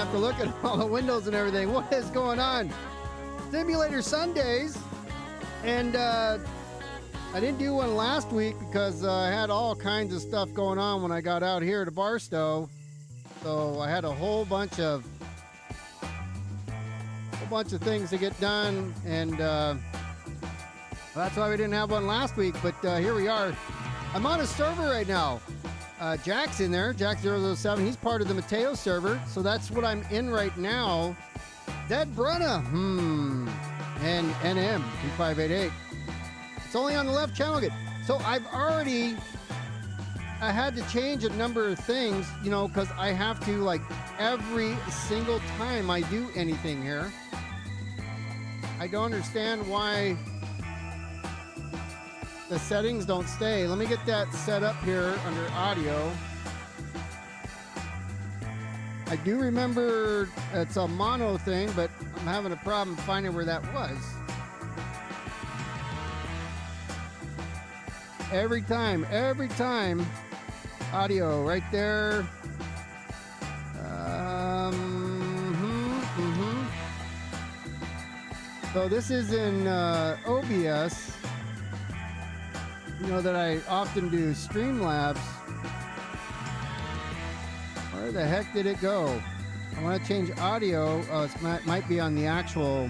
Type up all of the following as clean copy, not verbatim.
have to look at all the windows and everything. What is going on? Simulator Sundays. And I didn't do one last week because I had all kinds of stuff going on when I got out here to Barstow. So I had a whole bunch of things to get done, and that's why we didn't have one last week. But here we are. I'm on a server right now. Jack's in there, Jack007. He's part of the Mateo server, so that's what I'm in right now. Dead Brunna, and NM2588. It's only on the left channel again. So I had to change a number of things, you know, because I have to, like, every single time I do anything here. I don't understand why the settings don't stay. Let me get that set up here under audio. I do remember it's a mono thing, but I'm having a problem finding where that was. Every time, audio right there. So this is in OBS. you know that I often do Streamlabs. Where the heck did it go? I want to change audio. Oh, it might be on the actual.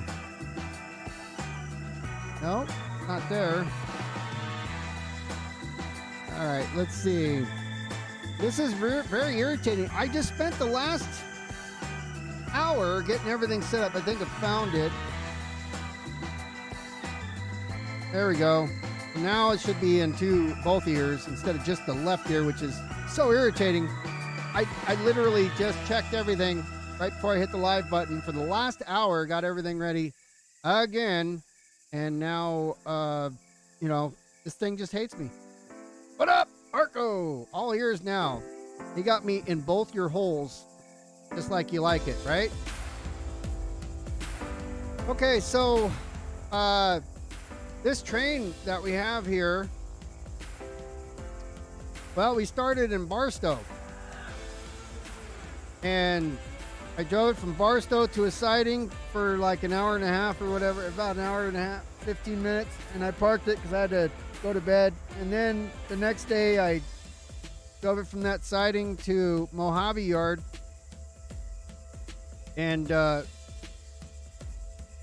No, not there. All right, let's see. This is very irritating. I just spent the last hour getting everything set up. I think I found it. There we go. Now it should be in both ears instead of just the left ear, which is so irritating. I literally just checked everything right before I hit the live button for the last hour, got everything ready again, and now, you know, this thing just hates me. What up, Arco? All ears now. He got me in both your holes, just like you like it, right? Okay, so this train that we have here, well, we started in Barstow. And I drove it from Barstow to a siding for like an hour and a half or whatever, about an hour and a half, 15 minutes. And I parked it because I had to go to bed. And then the next day I drove it from that siding to Mojave Yard. And I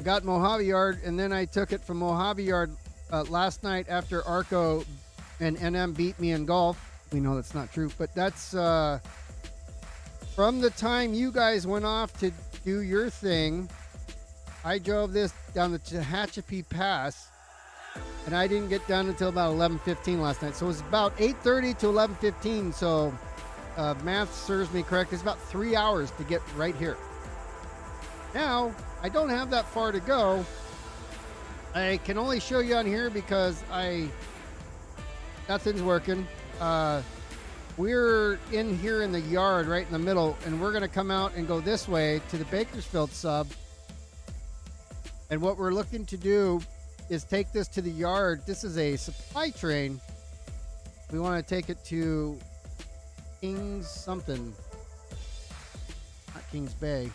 got Mojave Yard, and then I took it from Mojave Yard last night after Arco and NM beat me in golf. We know that's not true, but that's from the time you guys went off to do your thing. I drove this down the Tehachapi Pass, and I didn't get done until about 11:15 last night. So it was about 8:30 to 11:15. So math serves me correct. It's about 3 hours to get right here. Now, I don't have that far to go. I can only show you on here because nothing's working. We're in here in the yard right in the middle, and we're going to come out and go this way to the Bakersfield sub. And what we're looking to do is take this to the yard. This is a supply train. We want to take it to Kings something. Not Kings Bay.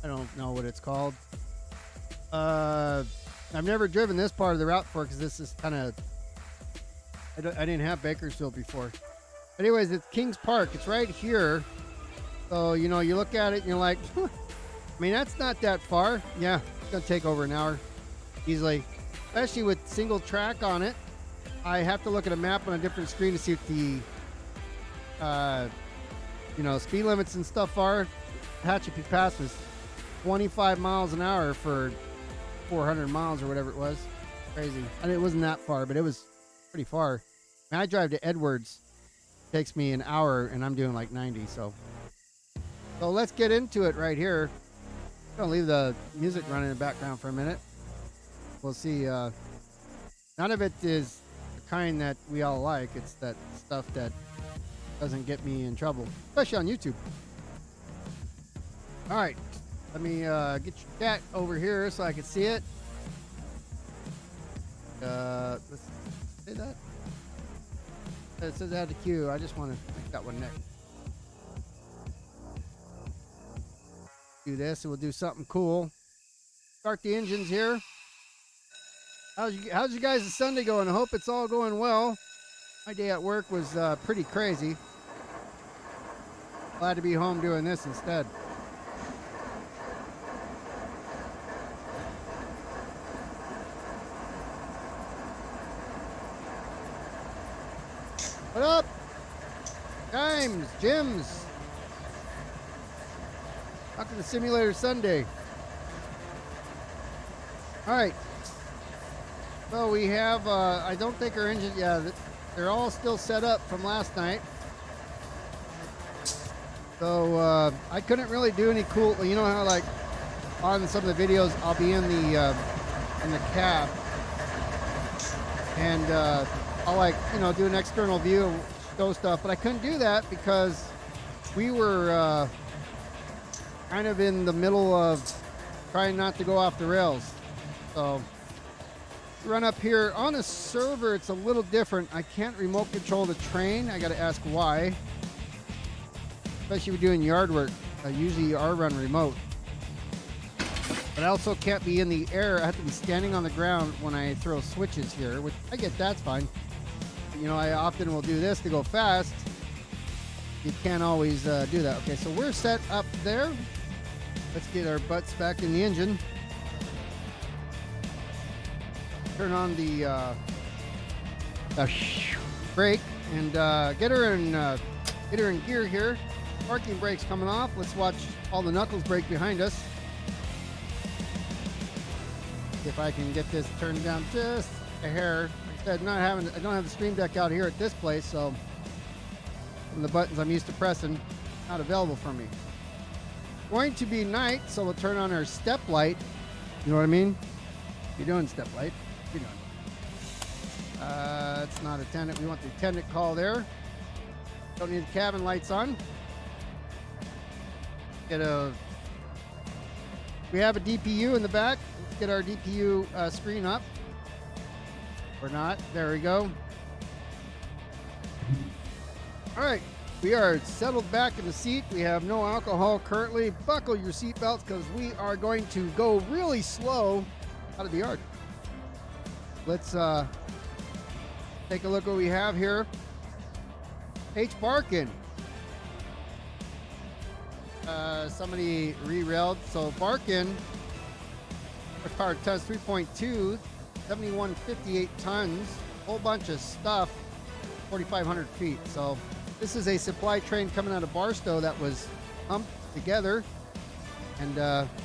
I don't know what it's called. I've never driven this part of the route before because this is kind of... I didn't have Bakersfield before. Anyways, it's Kings Park. It's right here. So, you know, you look at it and you're like, I mean, that's not that far. Yeah, it's going to take over an hour easily. Especially with single track on it. I have to look at a map on a different screen to see what the, you know, speed limits and stuff are. Tehachapi Pass was 25 miles an hour for 400 miles or whatever it was. Crazy. I mean, it wasn't that far, but it was pretty far. And I drive to Edwards. It takes me an hour, and I'm doing like 90. So let's get into it right here. I'm gonna leave the music running in the background for a minute. We'll see. None of it is the kind that we all like. It's that stuff that doesn't get me in trouble, especially on YouTube. All right, let me get your chat over here so I can see it. Let's say that. It says add to queue. I just want to make that one next. Do this, and we'll do something cool. Start the engines here. How's you guys' Sunday going? I hope it's all going well. My day at work was pretty crazy. Glad to be home doing this instead. What up? Times, Jims. Welcome to Simulator Sunday. All right. So we have, I don't think our engine, yeah, they're all still set up from last night. So I couldn't really do any cool, you know how like on some of the videos I'll be in the cab and I'll like, you know, do an external view and show stuff, but I couldn't do that because we were kind of in the middle of trying not to go off the rails. So run up here on a server, it's a little different. I can't remote control the train. I got to ask why, especially if you're doing yard work. Usually you are run remote. But I also can't be in the air. I have to be standing on the ground when I throw switches here, which I get that's fine. But, you know, I often will do this to go fast. You can't always do that. Okay, so we're set up there. Let's get our butts back in the engine. Turn on the brake and get her in gear here. Parking brake's coming off. Let's watch all the knuckles break behind us. If I can get this turned down just a hair. Like I said, I don't have the Stream Deck out here at this place, so some of the buttons I'm used to pressing not available for me. Going to be night, so we'll turn on our step light. You know what I mean? You're doing step light. You're doing. It's not attendant. We want the attendant call there. Don't need the cabin lights on. We have a DPU in the back. Let's get our DPU screen up. Or not. There we go. All right. We are settled back in the seat. We have no alcohol currently. Buckle your seatbelts because we are going to go really slow out of the yard. Let's take a look what we have here. M-BARKIN. Somebody re-railed. So BARKIN, our car tons 3.2, 7158 tons, whole bunch of stuff, 4,500 feet. So this is a supply train coming out of Barstow that was humped together and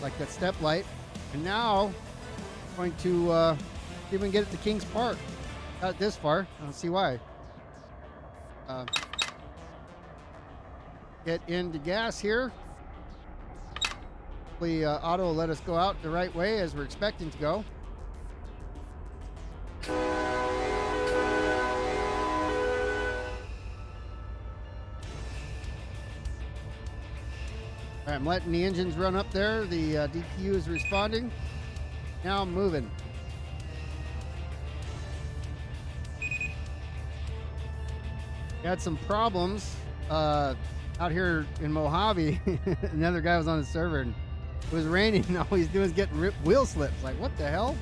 like that step light. And now going to even get it to Kings Park. Not this far. I don't see why. Get into gas here. Hopefully auto will let us go out the right way as we're expecting to go. All right, I'm letting the engines run up there. The DPU is responding. Now I'm moving. Had some problems out here in Mojave. Another guy was on the server and it was raining and all he's doing is getting wheel slips. Like, what the hell?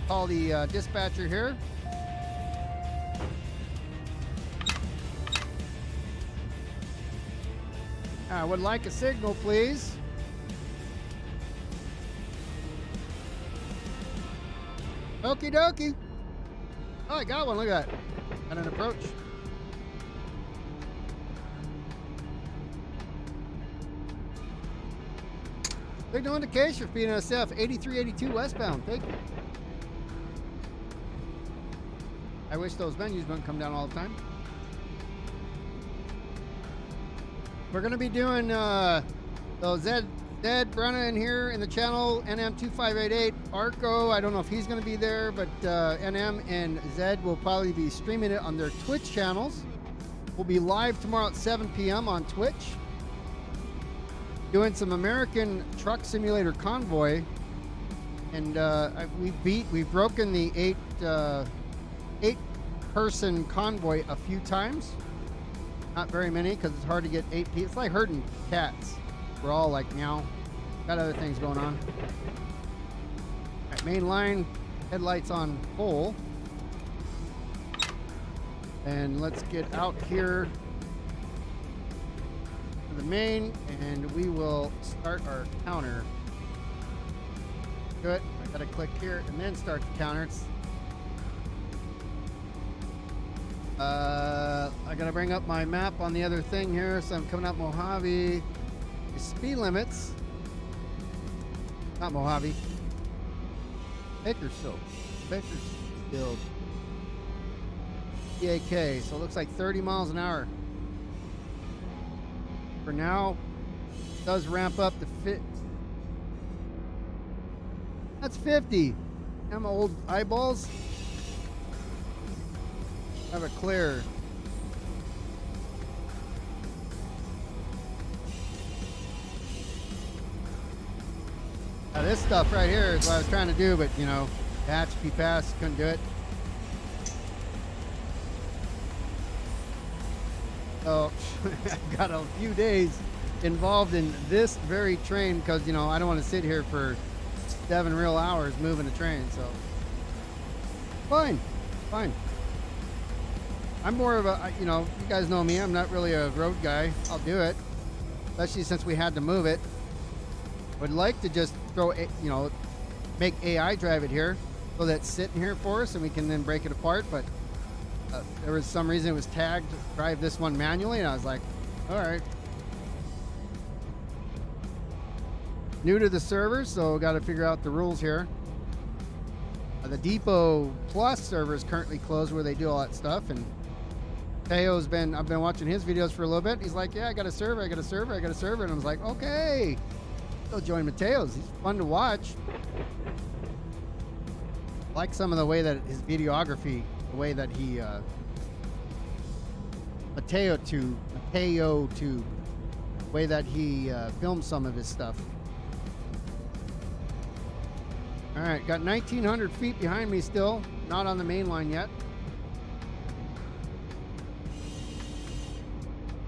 Call the dispatcher here. I would like a signal, please. Okie dokie. Oh, I got one. Look at that. Got an approach. Signal indication for BNSF 8382 westbound. Thank you. I wish those menus wouldn't come down all the time. We're going to be doing those Zed Brennan here in the channel, NM2588. Arco, I don't know if he's going to be there, but NM and Zed will probably be streaming it on their Twitch channels. We'll be live tomorrow at 7 p.m. on Twitch. Doing some American Truck Simulator Convoy. And we've broken the eight person convoy a few times. Not very many because it's hard to get 8 people. It's like herding cats. We're all like meow. Got other things going on. All right, main line, headlights on full. And let's get out here to the main and we will start our counter. Good. I gotta click here and then start the counter. It's I gotta bring up my map on the other thing here. So I'm coming up Mojave. The speed limits. Not Mojave. Bakersfield. Bakersfield. PAK. So it looks like 30 miles an hour. For now, it does ramp up to fit. That's 50. I'm old eyeballs. Have it clear. Now this stuff right here is what I was trying to do, but you know, HP pass, couldn't do it. So I've got a few days involved in this very train because, you know, I don't want to sit here for 7 real hours moving a train. So fine. I'm more of a, you know, you guys know me. I'm not really a road guy. I'll do it, especially since we had to move it. Would like to just throw, you know, make AI drive it here so that's sitting here for us and we can then break it apart. But there was some reason it was tagged to drive this one manually, and I was like, all right. New to the server, so got to figure out the rules here. The Depot Plus server is currently closed where they do all that stuff, and Teo's I've been watching his videos for a little bit. He's like, yeah, I got a server, and I was like, okay, go join Mateo's. He's fun to watch. I like some of the way that his videography, the way that he Mateo Tube, the way that he films some of his stuff. All right, got 1,900 feet behind me still, not on the main line yet.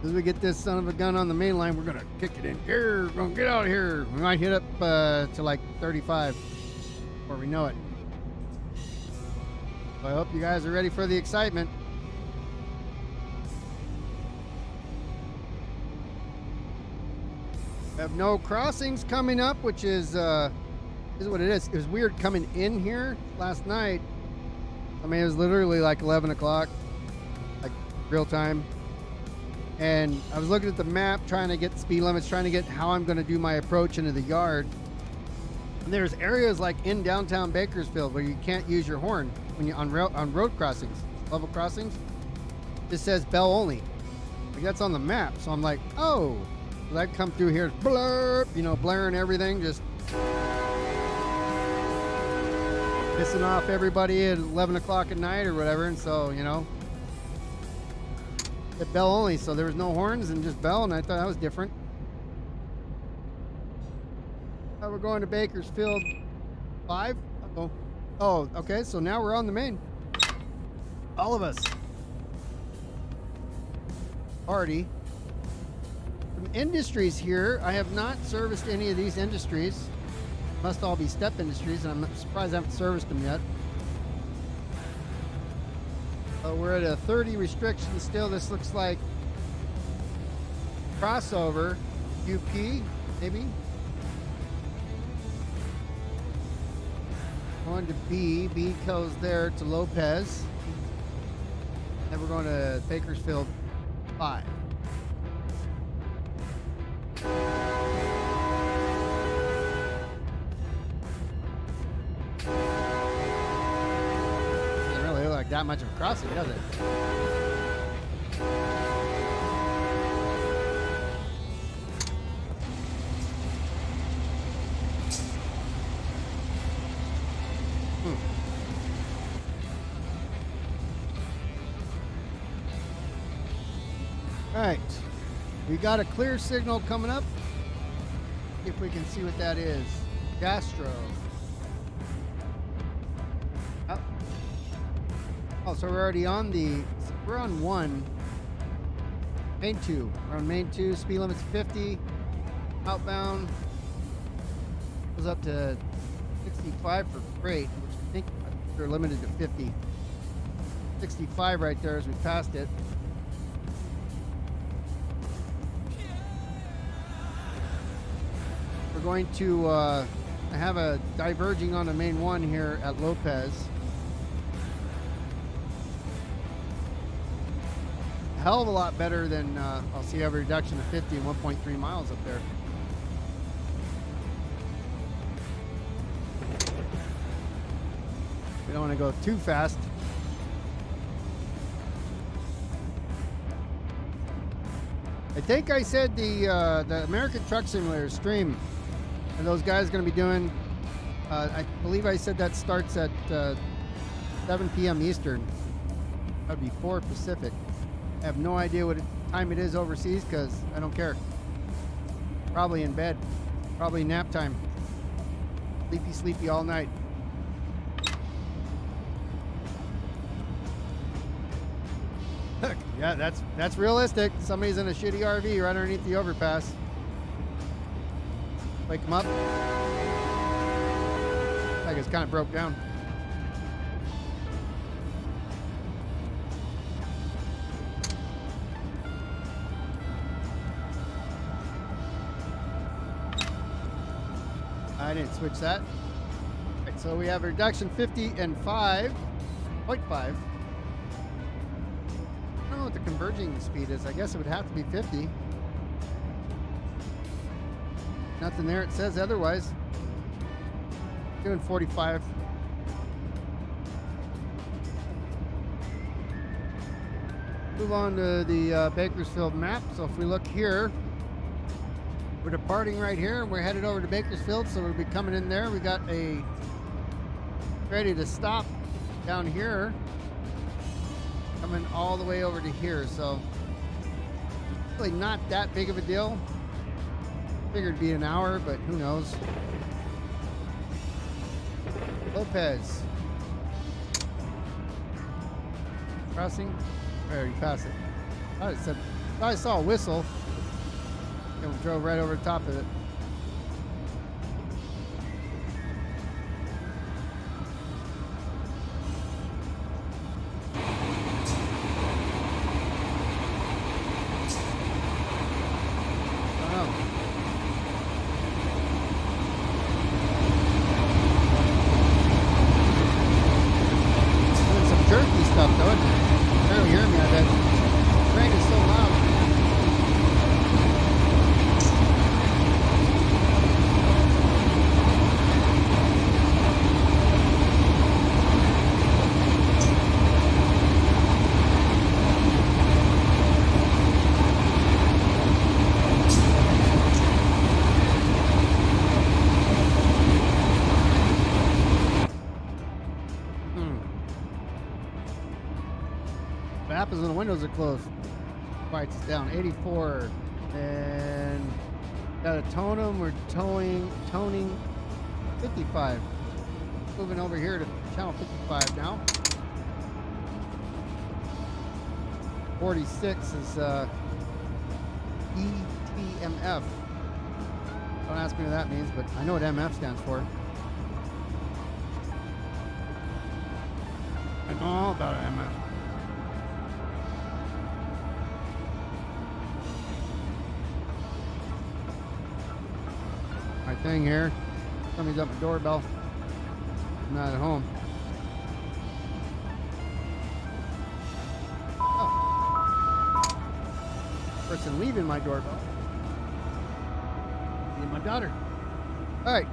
As we get this son of a gun on the main line, we're gonna kick it in gear. We're gonna get out of here. We might hit up to like 35 before we know it. So I hope you guys are ready for the excitement. We have no crossings coming up, which is what it is. It was weird coming in here last night. I mean, it was literally like 11 o'clock, like real time. And I was looking at the map, trying to get speed limits, trying to get how I'm going to do my approach into the yard. And there's areas like in downtown Bakersfield where you can't use your horn when you're on road crossings, level crossings. It says bell only. Like that's on the map. So I'm like, oh, so I come through here, blurb, you know, blaring everything, just pissing off everybody at 11 o'clock at night or whatever. And so, you know, it bell only, so there was no horns and just bell, and I thought that was different. We're going to Bakersfield 5. Oh, okay, so now we're on the main. All of us. Party. Some industries here. I have not serviced any of these industries. Must all be step industries, and I'm surprised I haven't serviced them yet. We're at a 30 restriction still. This looks like crossover UP, maybe. Going to B. B goes there to Lopez. Then we're going to Bakersfield 5. That much of a crossing, does it? All right, we got a clear signal coming up. See if we can see what that is. Gastro. Oh, so we're already on we're on 1. Main 2. We're on main 2. Speed limit's 50. Outbound goes up to 65 for freight, which I think they're limited to 50. 65 right there as we passed it. We're going to have a diverging on the main 1 here at Lopez. Hell of a lot better than I'll see a reduction of 50 and 1.3 miles up there. We don't want to go too fast. I think I said the American Truck Simulator stream, and those guys are going to be doing. I believe I said that starts at 7 p.m. Eastern. That'd be 4 Pacific. I have no idea what time it is overseas because I don't care. Probably in bed. Probably nap time. Sleepy all night. Yeah, that's realistic. Somebody's in a shitty RV right underneath the overpass. Wake him up. Like it's kind of broke down. I didn't switch that. Right, so we have a reduction 50 and 5.5. I don't know what the converging speed is. I guess it would have to be 50. Nothing there. It says otherwise. Doing 45. Move on to the Bakersfield map. So if we look here, we're departing right here. We're headed over to Bakersfield, so we'll be coming in there. We got a ready to stop down here, coming all the way over to here. So really not that big of a deal. Figured it'd be an hour, but who knows. Lopez. Crossing. I already passed it. I saw a whistle. And we drove right over the top of it. Happens when the windows are closed. Lights down 84, and got a tone them. We're toning 55. Moving over here to channel 55 now. 46 is ETMF. Don't ask me what that means, but I know what MF stands for. I know all about MF. My thing here. Somebody's up the doorbell. I'm not at home. Oh. Person leaving my doorbell. And my daughter. All right.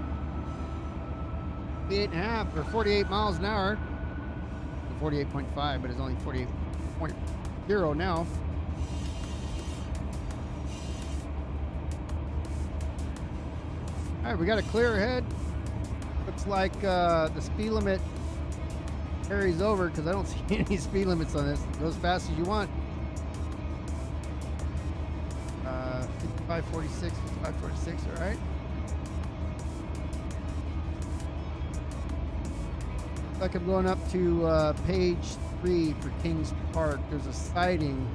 48.5 or 48 miles an hour. 48.5, but it's only 48.0 now. All right, we got a clear ahead. Looks like the speed limit carries over because I don't see any speed limits on this. Go as fast as you want. 55, 46, 55, 46, all right. Looks like I'm going up to page 3 for Kings Park. There's a sighting.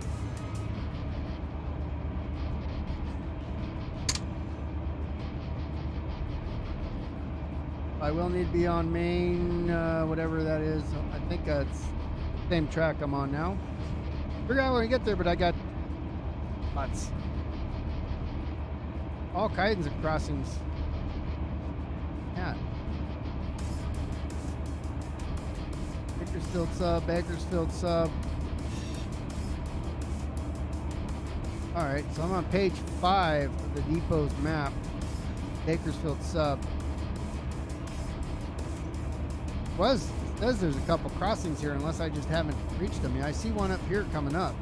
I will need to be on main, whatever that is. I think it's the same track I'm on now. Figure out when I get there, but I got lots. All kinds of crossings. Yeah. Bakersfield sub. All right, so I'm on page 5 of the depot's map. Bakersfield sub. Says there's a couple crossings here, unless I just haven't reached them. Yeah, I see one up here coming up.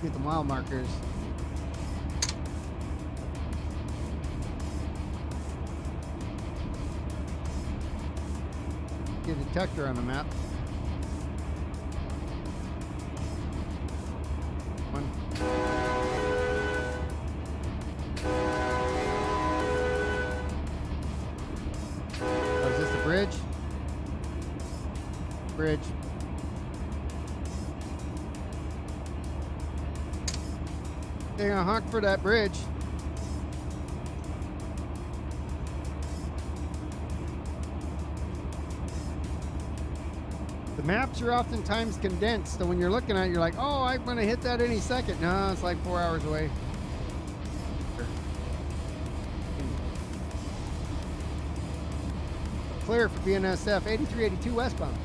Get the mile markers. Get a detector on the map. One. Oh, is this the bridge? Bridge. They're gonna honk for that bridge. The maps are oftentimes condensed, so when you're looking at it, you're like, oh, I'm going to hit that any second. No, it's like 4 hours away. Clear for BNSF, 8382 westbound.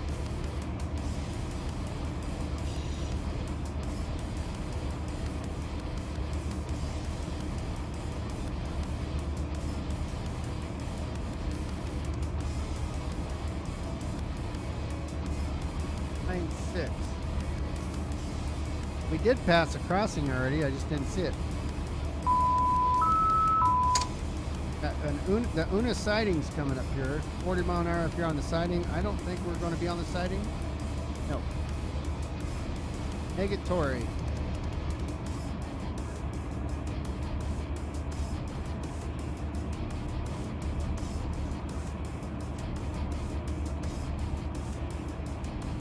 We did pass a crossing already, I just didn't see it. The Una siding's coming up here. 40 mile an hour if you're on the siding. I don't think we're going to be on the siding. No. Negatory.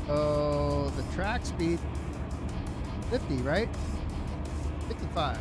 Oh, the track speed 50, right? 55.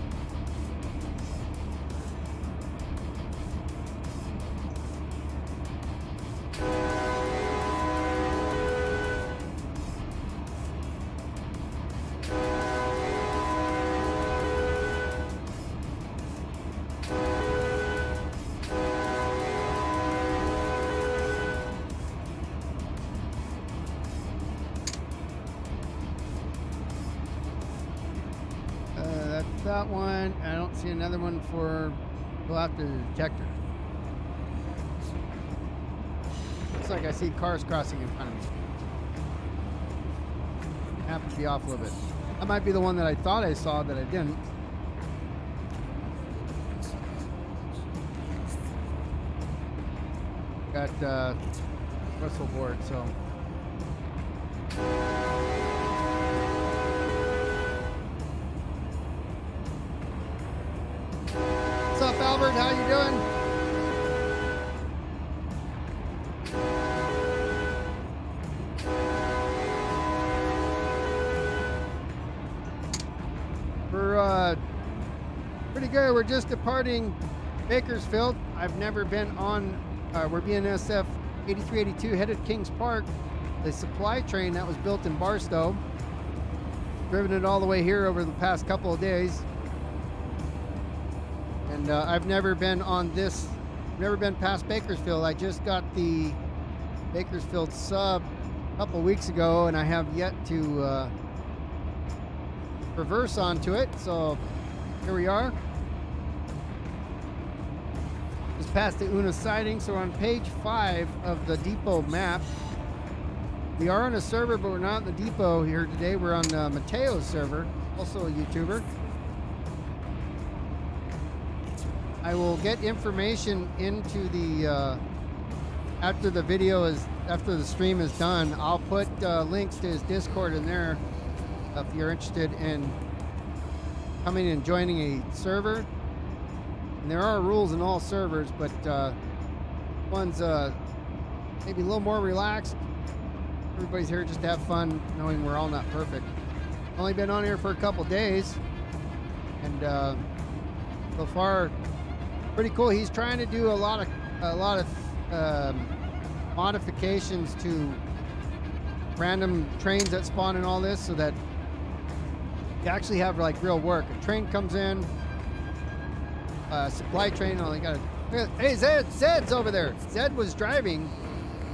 That one. I don't see another one for go after the detector. Looks like I see cars crossing in front of me. Have to be off a little bit. That might be the one that I thought I saw that I didn't. Got whistle board, so. What's up, Albert? How you doing? We're pretty good. We're just departing Bakersfield. I've never been on. We're BNSF 8382 headed Kings Park. The supply train that was built in Barstow. Driven it all the way here over the past couple of days. And I've never been on this, never been past Bakersfield. I just got the Bakersfield sub a couple weeks ago, and I have yet to reverse onto it. So here we are. Just past the Una siding, so we're on page 5 of the depot map. We are on a server, but we're not in the depot here today. We're on Mateo's server, also a YouTuber. I will get information into the after the video is after the stream is done. I'll put links to his Discord in there if you're interested in coming and joining a server. And there are rules in all servers, but one's maybe a little more relaxed. Everybody's here just to have fun, knowing we're all not perfect. Only been on here for a couple days, and so far pretty cool. He's trying to do a lot of modifications to random trains that spawn and all this, so that you actually have like real work. A train comes in, supply train. Oh, they got a hey, Zed's over there. Zed was driving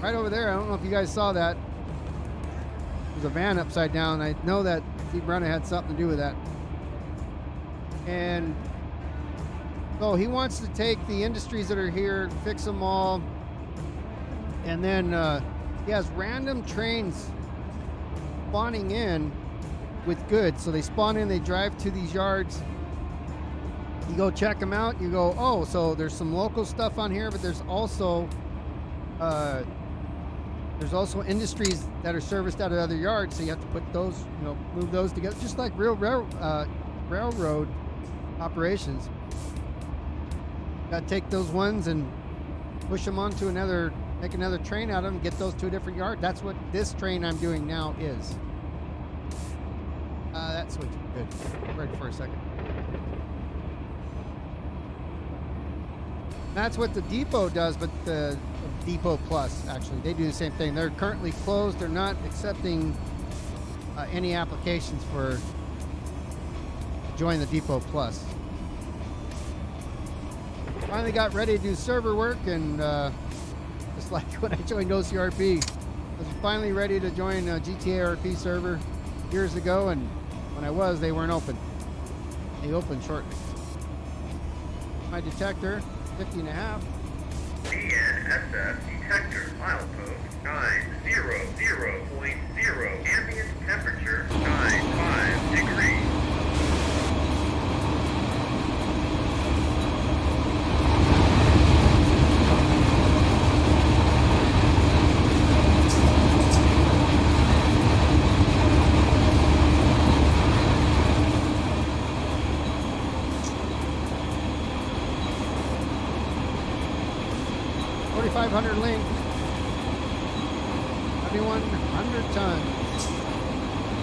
right over there. I don't know if you guys saw that. There's a van upside down. I know that Steve Brunner had something to do with that. And so he wants to take the industries that are here, fix them all, and then he has random trains spawning in with goods. So they spawn in, they drive to these yards. You go check them out. You go, oh, so there's some local stuff on here, but there's also industries that are serviced out of other yards. So you have to put those, move those together, just like real railroad operations. Got to take those ones and push them onto another, make another train out of them, get those to a different yard. That's what this train I'm doing now is. That switch, good. Ready for a second. That's what the Depot does, but the Depot Plus, actually, they do the same thing. They're currently closed. They're not accepting any applications for join the Depot Plus. Finally got ready to do server work, and just like when I joined OCRP, I was finally ready to join a GTA RP server years ago, and when I was, they weren't open. They opened shortly. My detector, 50.5. BNSF detector milepost 900.0, ambient temperature 95 degrees. Link, 7,100 tons.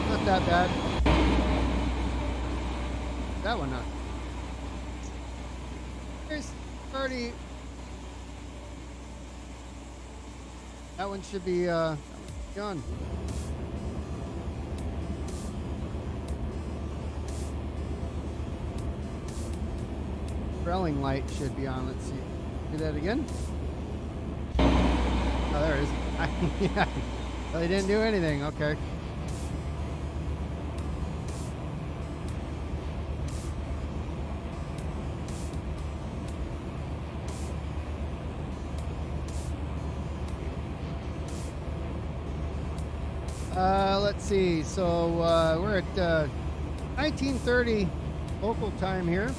Not that bad. That one not. There's 30. That one should be gone. Trailing light should be on. Let's see. Do that again. Oh, there it is. Yeah. Well, they didn't do anything. Okay. Let's see. So we're at 1930 local time here.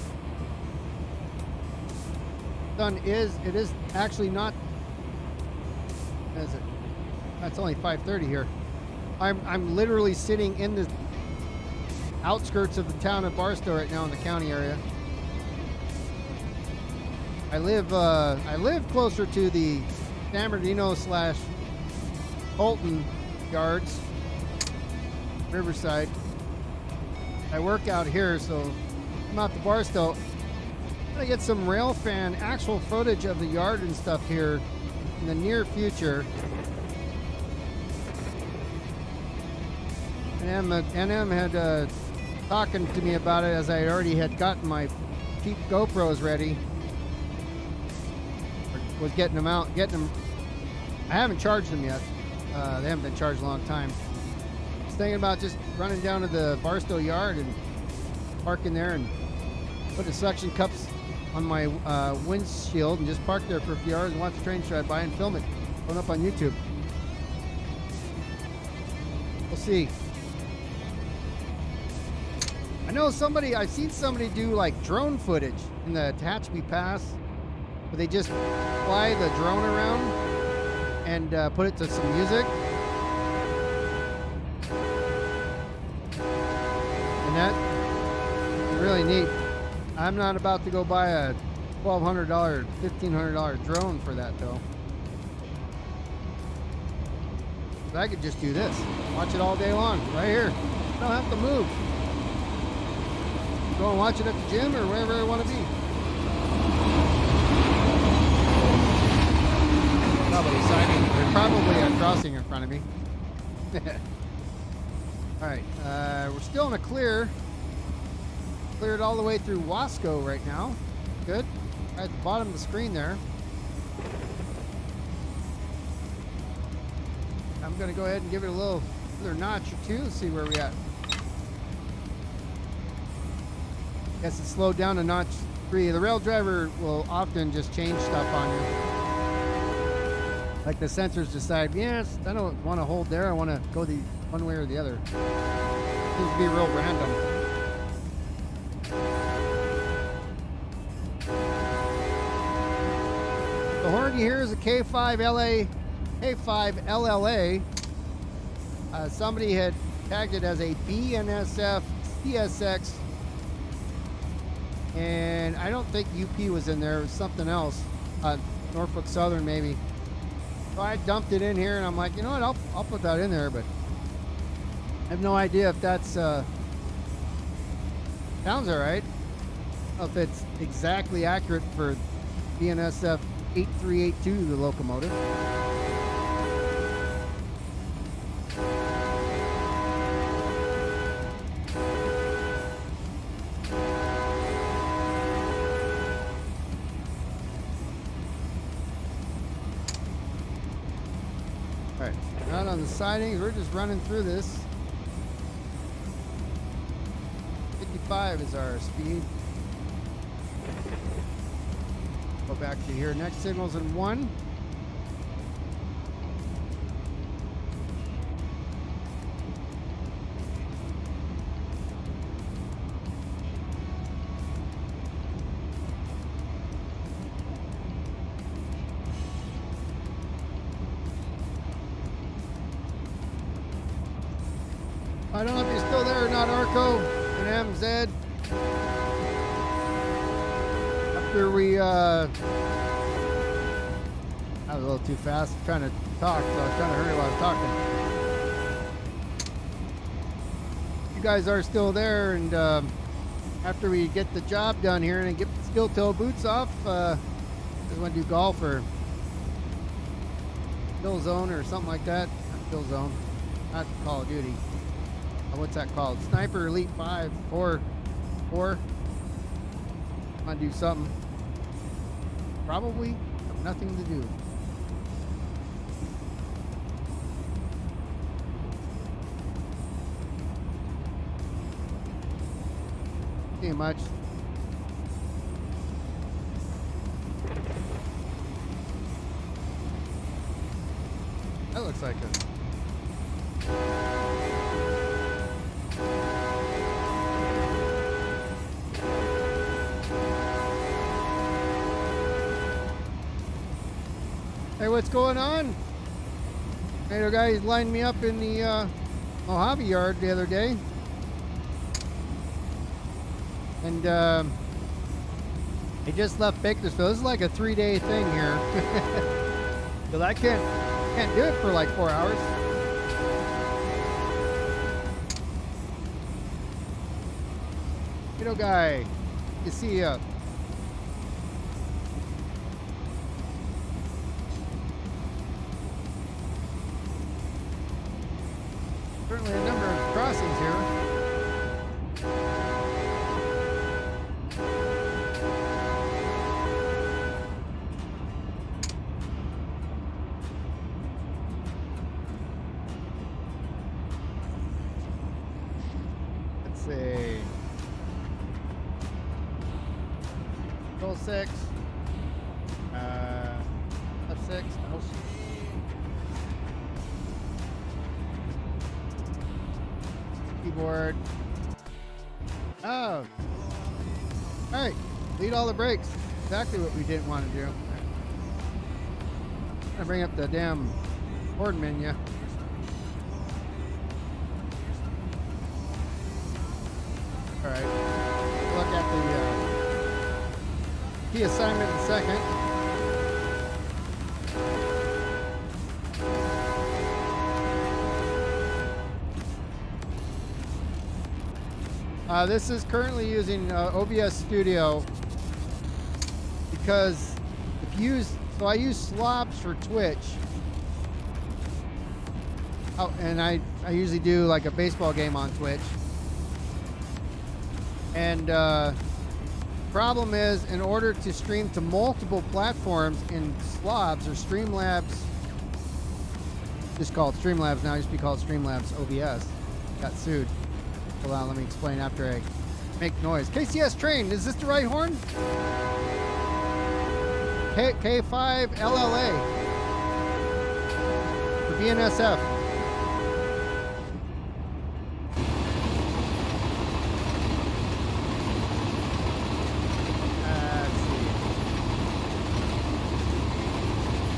It is actually not. Is it? That's only 5:30 here. I'm literally sitting in the outskirts of the town of Barstow right now in the county area. I live closer to the San Bernardino / Colton yards, Riverside. I work out here, so I'm out to Barstow. I'm gonna get some rail fan actual footage of the yard and stuff here in the near future. And NM had talking to me about it as I already had gotten my cheap GoPros ready. Was getting them out, I haven't charged them yet. They haven't been charged a long time. I was thinking about just running down to the Barstow yard and parking there and put the suction cups on my windshield and just park there for a few hours and watch the train drive by and film it. Put it up on YouTube. We'll see. I know I've seen somebody do like drone footage in the Tehachapi Pass, where they just fly the drone around and put it to some music. And that's really neat. I'm not about to go buy a $1,200, $1,500 drone for that though. But I could just do this. Watch it all day long, right here. I don't have to move. Go and watch it at the gym or wherever I want to be. Probably signing. There's probably a crossing in front of me. Alright, we're still in a clear. Cleared all the way through Wasco right now. Good. Right at the bottom of the screen there. I'm going to go ahead and give it a little another notch or two. See where we're at. Guess it slowed down to notch 3. The rail driver will often just change stuff on you. Like the sensors decide, yes, I don't want to hold there. I want to go the one way or the other. Seems to be real random. The horn you hear is a K5 LLA. Somebody had tagged it as a BNSF CSX. And I don't think UP was in there. It was something else. Norfolk Southern maybe. So I dumped it in here and I'm like, you know what, I'll put that in there, but I have no idea if that's sounds alright. I don't know if it's exactly accurate for BNSF 8382, the locomotive. Alright, not on the sidings, we're just running through this. 55 is our speed. Go back to here. Next signal's in 1. I don't know if you're still there or not, Arco and MZ. After we, I was a little too fast trying to talk, so I was trying to hurry while I was talking. You guys are still there, and after we get the job done here and get the steel toe boots off, just want to do golf or Kill Zone or something like that. Not Kill Zone, not Call of Duty. What's that called? Sniper Elite 5 or 4. Want to do something. Probably have nothing to do. Too much. That looks like a Hey, what's going on? Hey, the guy lined me up in the Mojave yard the other day. And he just left Bakersfield. This is like a 3-day thing here. Because I can't do it for like 4 hours. You know, guy, you see certainly a number of crossings here. Let's see. Control 6. F6. Nope. Keyboard. Oh. Alright. Lead all the brakes. Exactly what we didn't want to do. I'm gonna bring up the damn board menu. Alright. Look at the key assignment in a second. This is currently using OBS Studio because if you use, so I use slobs for Twitch. Oh, and I usually do like a baseball game on Twitch. And problem is, in order to stream to multiple platforms in slobs or Streamlabs, just called Streamlabs now, used to be called Streamlabs OBS, got sued. Hold on, let me explain after I make noise. KCS train, is this the right horn? K5 LLA for BNSF.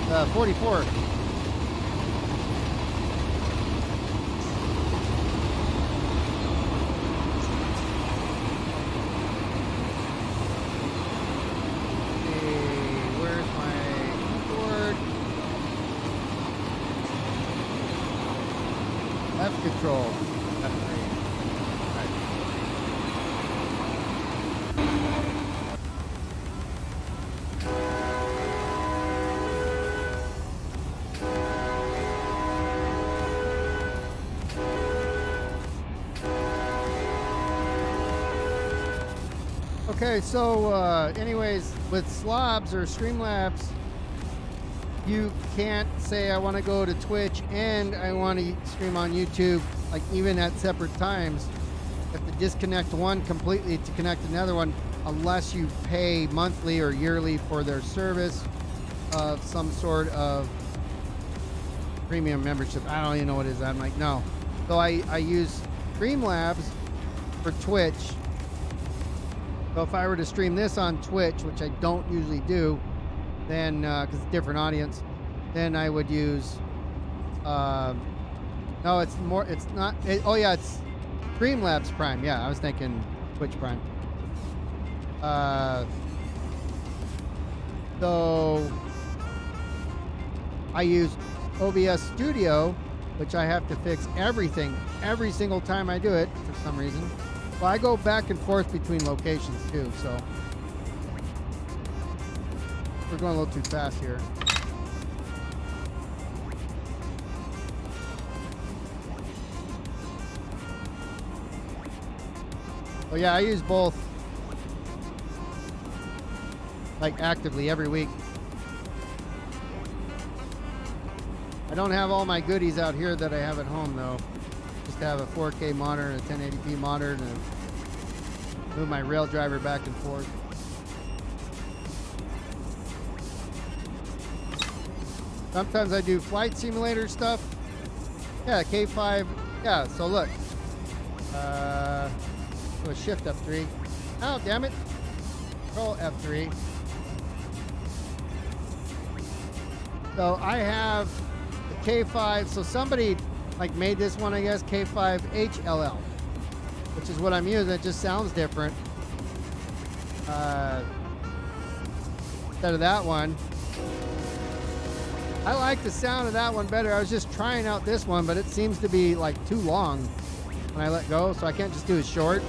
Let's see. 44. Control. Okay, so anyways, with Slobs or Streamlabs, you can't say I want to go to Twitch and I want to stream on YouTube, like even at separate times. You have to disconnect one completely to connect another one, unless you pay monthly or yearly for their service of some sort of premium membership. I don't even know what it is. I'm like, no. So I use Streamlabs for Twitch. So if I were to stream this on Twitch, which I don't usually do, then because it's a different audience, then I would use no, it's more, it's not oh yeah, it's Streamlabs Prime. Yeah, I was thinking Twitch Prime. So I use OBS Studio, which I have to fix everything every single time I do it for some reason. Well, I go back and forth between locations too, so we're going a little too fast here. Oh yeah, I use both, like actively every week. I don't have all my goodies out here that I have at home though. Just have a 4K monitor and a 1080p monitor and move my rail driver back and forth. Sometimes I do flight simulator stuff. Yeah, K5. Yeah, so look. Do a shift F3. Oh, damn it. Control F3. So I have the K5. So somebody like made this one, I guess, K5HLL, which is what I'm using. It just sounds different. Instead of that one. I like the sound of that one better. I was just trying out this one, but it seems to be like too long when I let go, so I can't just do it short.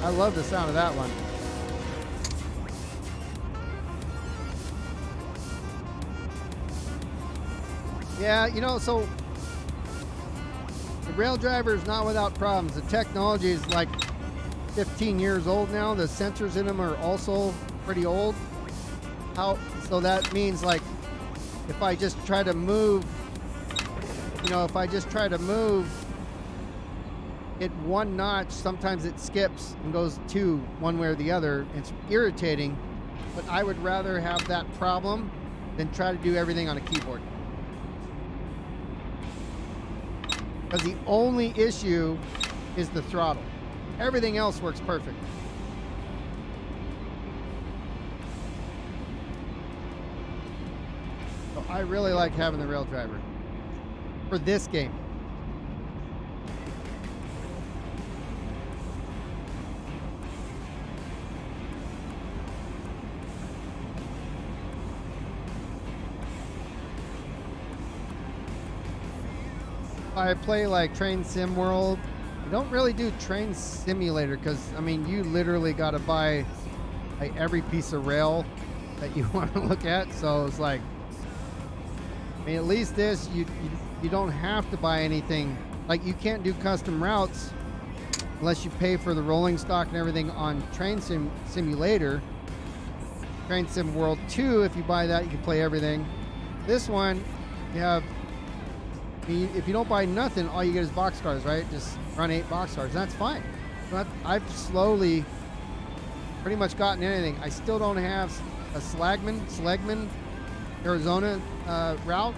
I love the sound of that one. Yeah, you know, so the rail driver is not without problems. The technology is like 15 years old now. The sensors in them are also pretty old. So that means like if I just try to move, you know, if I just try to move it one notch, sometimes it skips and goes two one way or the other. It's irritating, but I would rather have that problem than try to do everything on a keyboard. Because the only issue is the throttle. Everything else works perfect. So I really like having the rail driver for this game. I play like Train Sim World. I don't really do Train Simulator because, I mean, you literally got to buy like every piece of rail that you want to look at. So it's like, I mean, at least this, you don't have to buy anything. Like, you can't do custom routes unless you pay for the rolling stock and everything on Train Simulator. Train Sim World 2, if you buy that, you can play everything. This one, you have, if you don't buy nothing, all you get is boxcars, right? Just run 8 boxcars. That's fine. But I've slowly pretty much gotten anything. I still don't have a Seligman, Arizona route,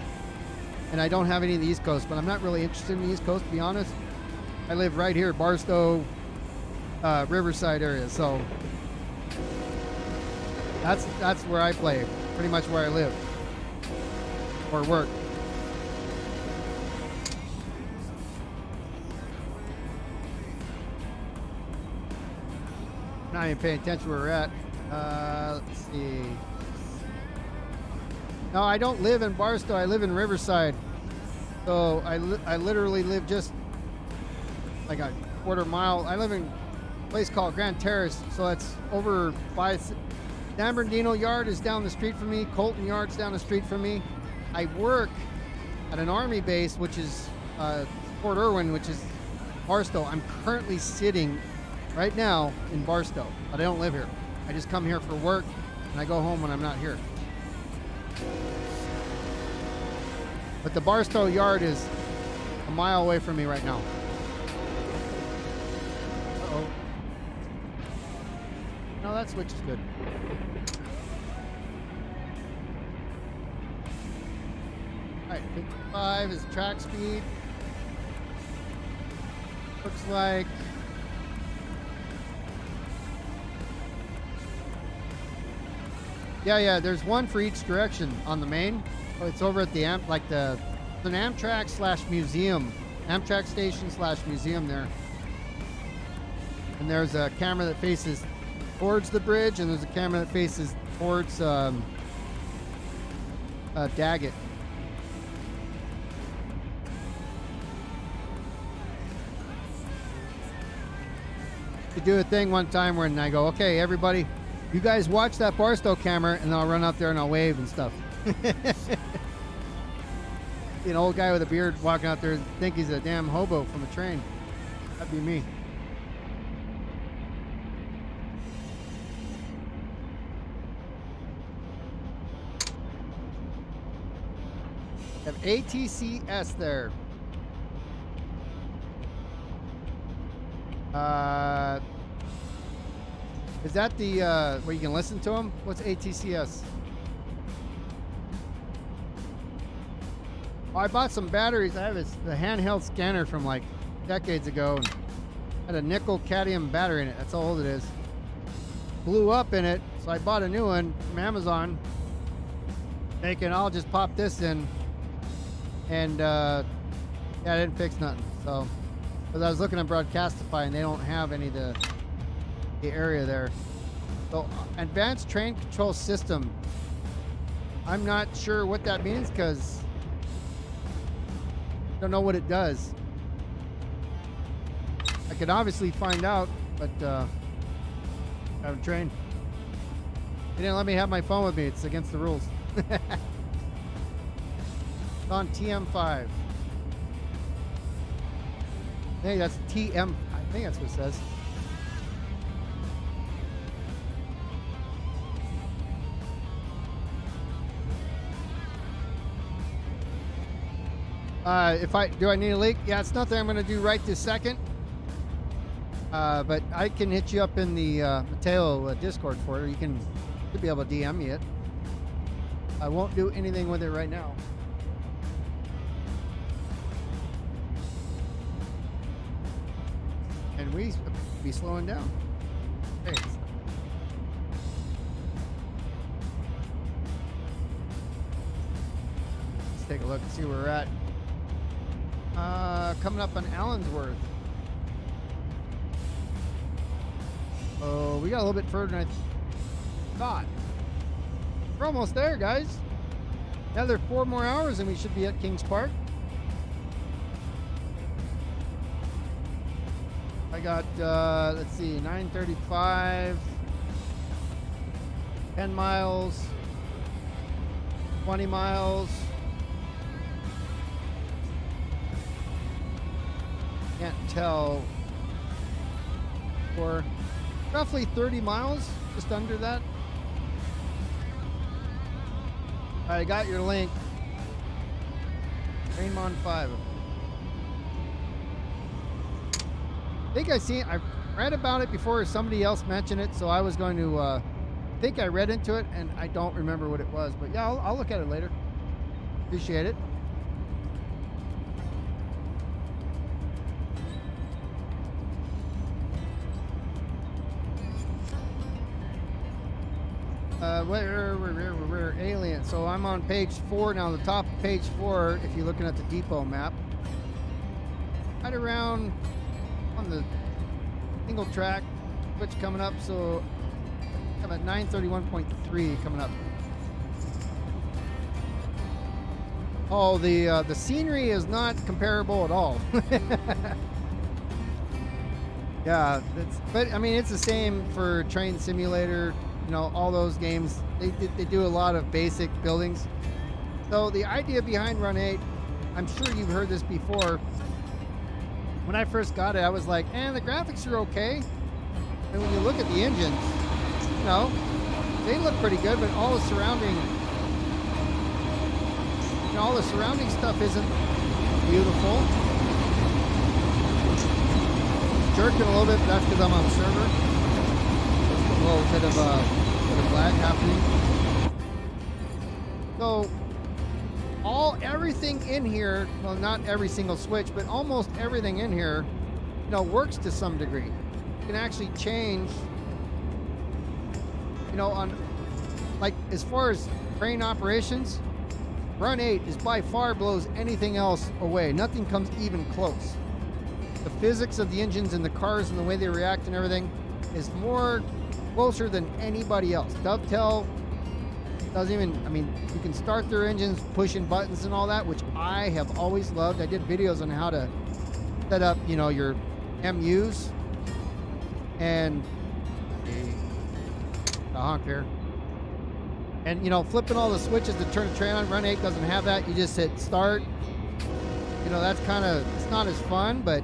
and I don't have any of the East Coast, but I'm not really interested in the East Coast, to be honest. I live right here, Barstow, Riverside area, so that's where I play, pretty much where I live or work. Not even paying attention where we're at. Let's see. No, I don't live in Barstow. I live in Riverside. So I literally live just like a quarter mile. I live in a place called Grand Terrace. So it's over by San Bernardino Yard is down the street from me. Colton Yard's down the street from me. I work at an Army base, which is Port Irwin, which is Barstow. I'm currently sitting right now in Barstow, but I don't live here. I just come here for work, and I go home when I'm not here. But the Barstow yard is a mile away from me right now. Uh-oh. No, that switch is good. Alright, 55 is track speed. Looks like yeah, there's one for each direction on the main. Oh, it's over at the an Amtrak / museum. Amtrak station / museum there. And there's a camera that faces towards the bridge, and there's a camera that faces towards Daggett. To do a thing one time when I go, okay, everybody, you guys watch that Barstow camera, and I'll run out there and I'll wave and stuff. An old guy with a beard walking out there, think he's a damn hobo from a train. That'd be me. Have ATCS there. Is that the where you can listen to them? What's ATCS? Oh, I bought some batteries. I have the handheld scanner from like decades ago, and had a nickel cadmium battery in it. That's how old it is. Blew up in it, so I bought a new one from Amazon. Thinking I'll just pop this in, and yeah, I didn't fix nothing. So, because I was looking at Broadcastify, and they don't have any of the area there. So, advanced train control system. I'm not sure what that means because I don't know what it does. I could obviously find out, but I haven't trained. They didn't let me have my phone with me. It's against the rules. It's on TM5. I think that's TM. I think that's what it says. Do I need a leak? Yeah, it's nothing I'm going to do right this second. But I can hit you up in the Mateo Discord for it. You should be able to DM me it. I won't do anything with it right now. And we be slowing down. Hey. Let's take a look and see where we're at. Coming up on Allensworth. Oh, we got a little bit further than I thought. We're almost there, guys. Another 4 more hours and we should be at Kings Park. I got, let's see, 9:35, 10 miles, 20 miles. Can't tell. For roughly 30 miles, just under that. I got your link. Rainmon 5. I think I read about it before somebody else mentioned it, so I was going to, I think I read into it, and I don't remember what it was. But yeah, I'll look at it later. Appreciate it. We're alien. So I'm on page 4 now. The top of page 4, if you're looking at the depot map, right around on the single track, switch coming up. So I'm at 931.3 coming up. Oh, the scenery is not comparable at all. Yeah, but I mean it's the same for Train Simulator. You know, all those games, they do a lot of basic buildings. So the idea behind Run 8, I'm sure you've heard this before, when I first got it, I was like, the graphics are okay. And when you look at the engines, you know, they look pretty good, but all the surrounding stuff isn't beautiful. Jerking a little bit, but that's because I'm on the server. Just a little bit of lag happening. So everything in here, well, not every single switch, but almost everything in here, you know, works to some degree. You can actually change, you know, on, like, as far as train operations, Run 8 is by far blows anything else away. Nothing comes even close. The physics of the engines and the cars and the way they react and everything is more closer than anybody else. Dovetail doesn't even, I mean, you can start their engines pushing buttons and all that, which I have always loved. I did videos on how to set up, you know, your MUs and the honk there. And, you know, flipping all the switches to turn the train on. Run 8 doesn't have that. You just hit start. You know, that's kind of, it's not as fun, but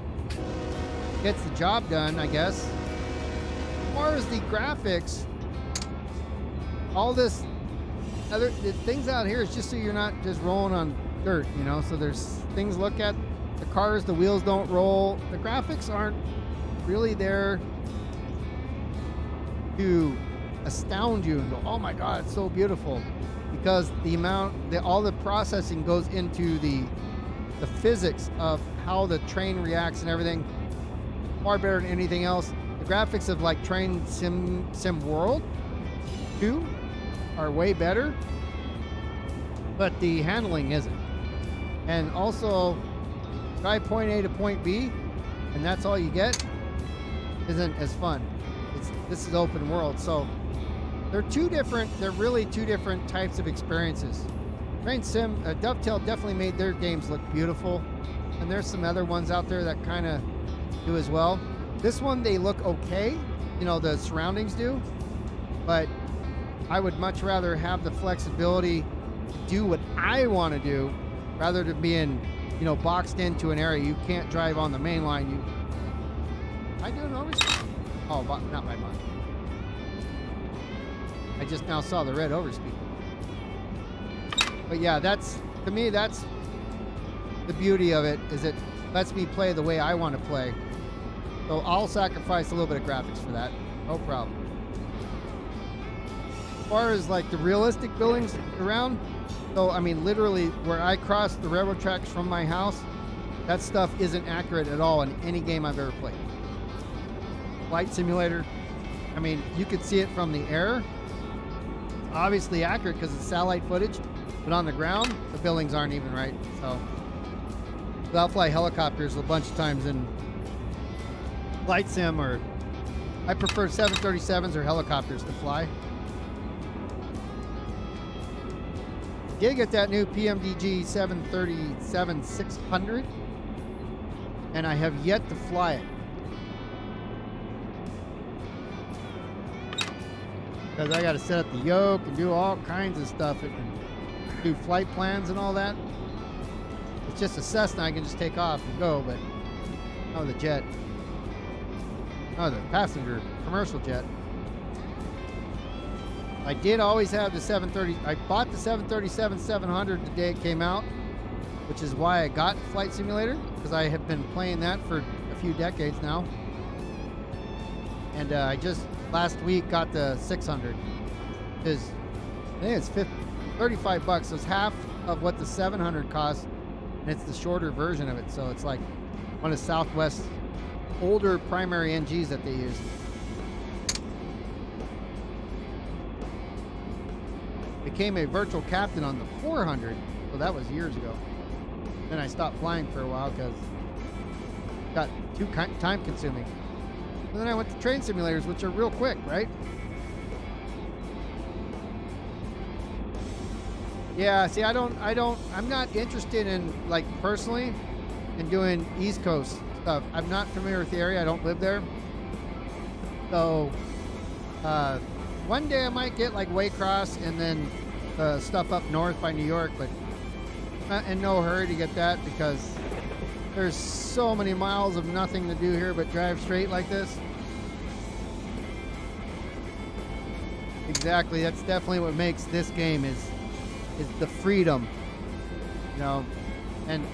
gets the job done, I guess. As far as the graphics, all this other things out here is just so you're not just rolling on dirt, you know. So there's things to look at. The cars, the wheels don't roll. The graphics aren't really there to astound you and go, oh my god, it's so beautiful, because all the processing goes into the physics of how the train reacts and everything. Far better than anything else. The graphics of like Train Sim World 2 are way better, but the handling isn't. And also, drive point A to point B, and that's all you get, isn't as fun. This is open world, so they're really two different types of experiences. Train Sim, Dovetail definitely made their games look beautiful, and there's some other ones out there that kind of do as well. This one, they look okay, you know, the surroundings do, but I would much rather have the flexibility to do what I want to do rather than being, you know, boxed into an area. You can't drive on the main line. I do an overspeed. Oh, not by much. I just now saw the red overspeed. But yeah, to me, that's the beauty of it, is it lets me play the way I want to play. So I'll sacrifice a little bit of graphics for that. No problem. As far as like the realistic buildings around, so I mean, literally where I cross the railroad tracks from my house, that stuff isn't accurate at all in any game I've ever played. Flight Simulator, I mean, you could see it from the air. Obviously accurate because it's satellite footage, but on the ground, the buildings aren't even right. So I'll fly helicopters a bunch of times in Flight Sim, or I prefer 737s or helicopters to fly. Did get that new PMDG 737-600, and I have yet to fly it. Because I got to set up the yoke and do all kinds of stuff and do flight plans and all that. It's just a Cessna, I can just take off and go, but oh, the jet. Oh, the passenger commercial jet. I did always have the 730. I bought the 737-700 the day it came out, which is why I got Flight Simulator, because I have been playing that for a few decades now. And I just last week got the 600. I think it's $35, so it's half of what the 700 costs, and it's the shorter version of it. So it's like one of Southwest's older primary NGs that they use. Became a virtual captain on the 400, so that was years ago. Then I stopped flying for a while because it got too time consuming. And then I went to train simulators, which are real quick, right? Yeah, see, I'm not interested in, like, personally, in doing East Coast stuff. I'm not familiar with the area. I don't live there. So, one day I might get, like, Waycross and then stuff up north by New York, but not in no hurry to get that, because There's so many miles of nothing to do here but drive straight like this. Exactly, that's definitely what makes this game is the freedom, you know, and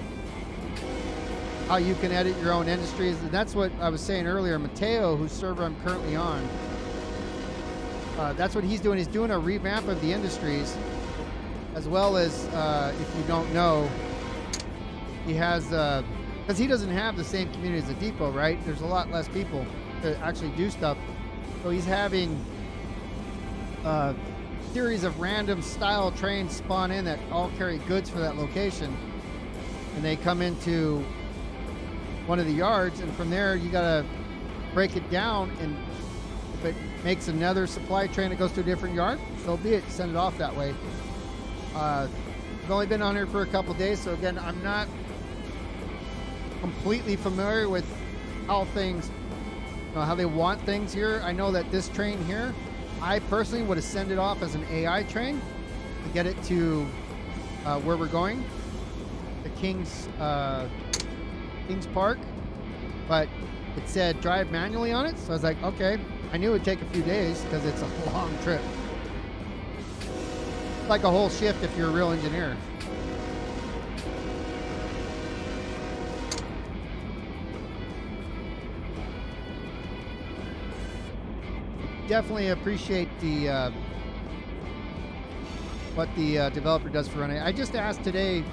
how you can edit your own industries. And that's what I was saying earlier. Mateo, whose server I'm currently on, that's what he's doing. He's doing a revamp of the industries, as well as, if you don't know, he has, because he doesn't have the same community as the depot, right? There's a lot less people to actually do stuff. So he's having a series of random style trains spawn in that all carry goods for that location. And they come into one of the yards, and from there you gotta break it down, and if it makes another supply train that goes to a different yard, so be it, send it off that way. I've only been on here for a couple days, so again, I'm not completely familiar with how things, you know, how they want things here. I know that this train here, I personally would have sent it off as an AI train to get it to where we're going, the King's Park, but it said drive manually on it, so I was like, okay. I knew it would take a few days because it's a long trip, like a whole shift if you're a real engineer. Definitely appreciate the what the developer does for running. I just asked today,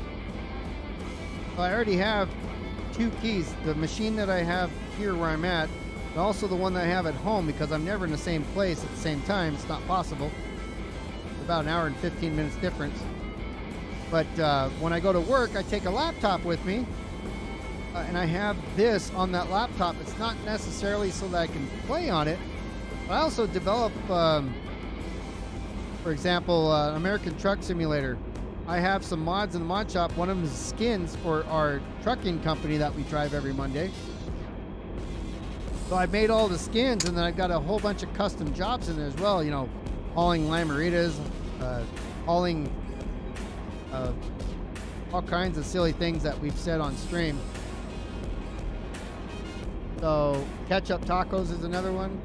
I already have 2 keys, the machine that I have here where I'm at, and also the one that I have at home, because I'm never in the same place at the same time. It's not possible. It's about an hour and 15 minutes difference. But when I go to work, I take a laptop with me, and I have this on that laptop. It's not necessarily so that I can play on it, but I also develop, for example, American Truck Simulator. I have some mods in the mod shop. One of them is skins for our trucking company that we drive every Monday. So I've made all the skins, and then I've got a whole bunch of custom jobs in there as well. You know, hauling limeritas, hauling all kinds of silly things that we've said on stream. So ketchup tacos is another one.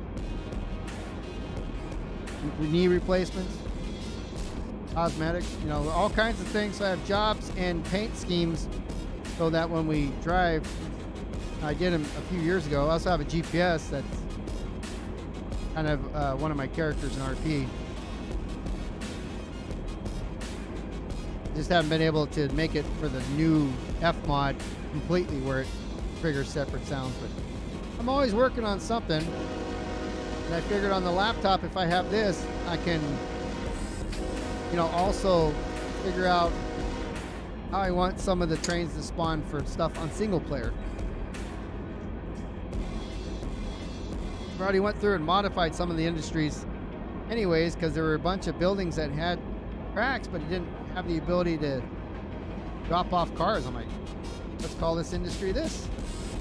Knee replacements, cosmetics, you know, all kinds of things. So I have jobs and paint schemes so that when we drive, I did them a few years ago. I also have a GPS that's kind of one of my characters in RP. Just haven't been able to make it for the new F mod completely where it triggers separate sounds, but I'm always working on something. And I figured on the laptop, if I have this, I can, you know, also figure out how I want some of the trains to spawn for stuff on single player. I already went through and modified some of the industries anyways, because there were a bunch of buildings that had tracks, but it didn't have the ability to drop off cars. I'm like, let's call this industry this.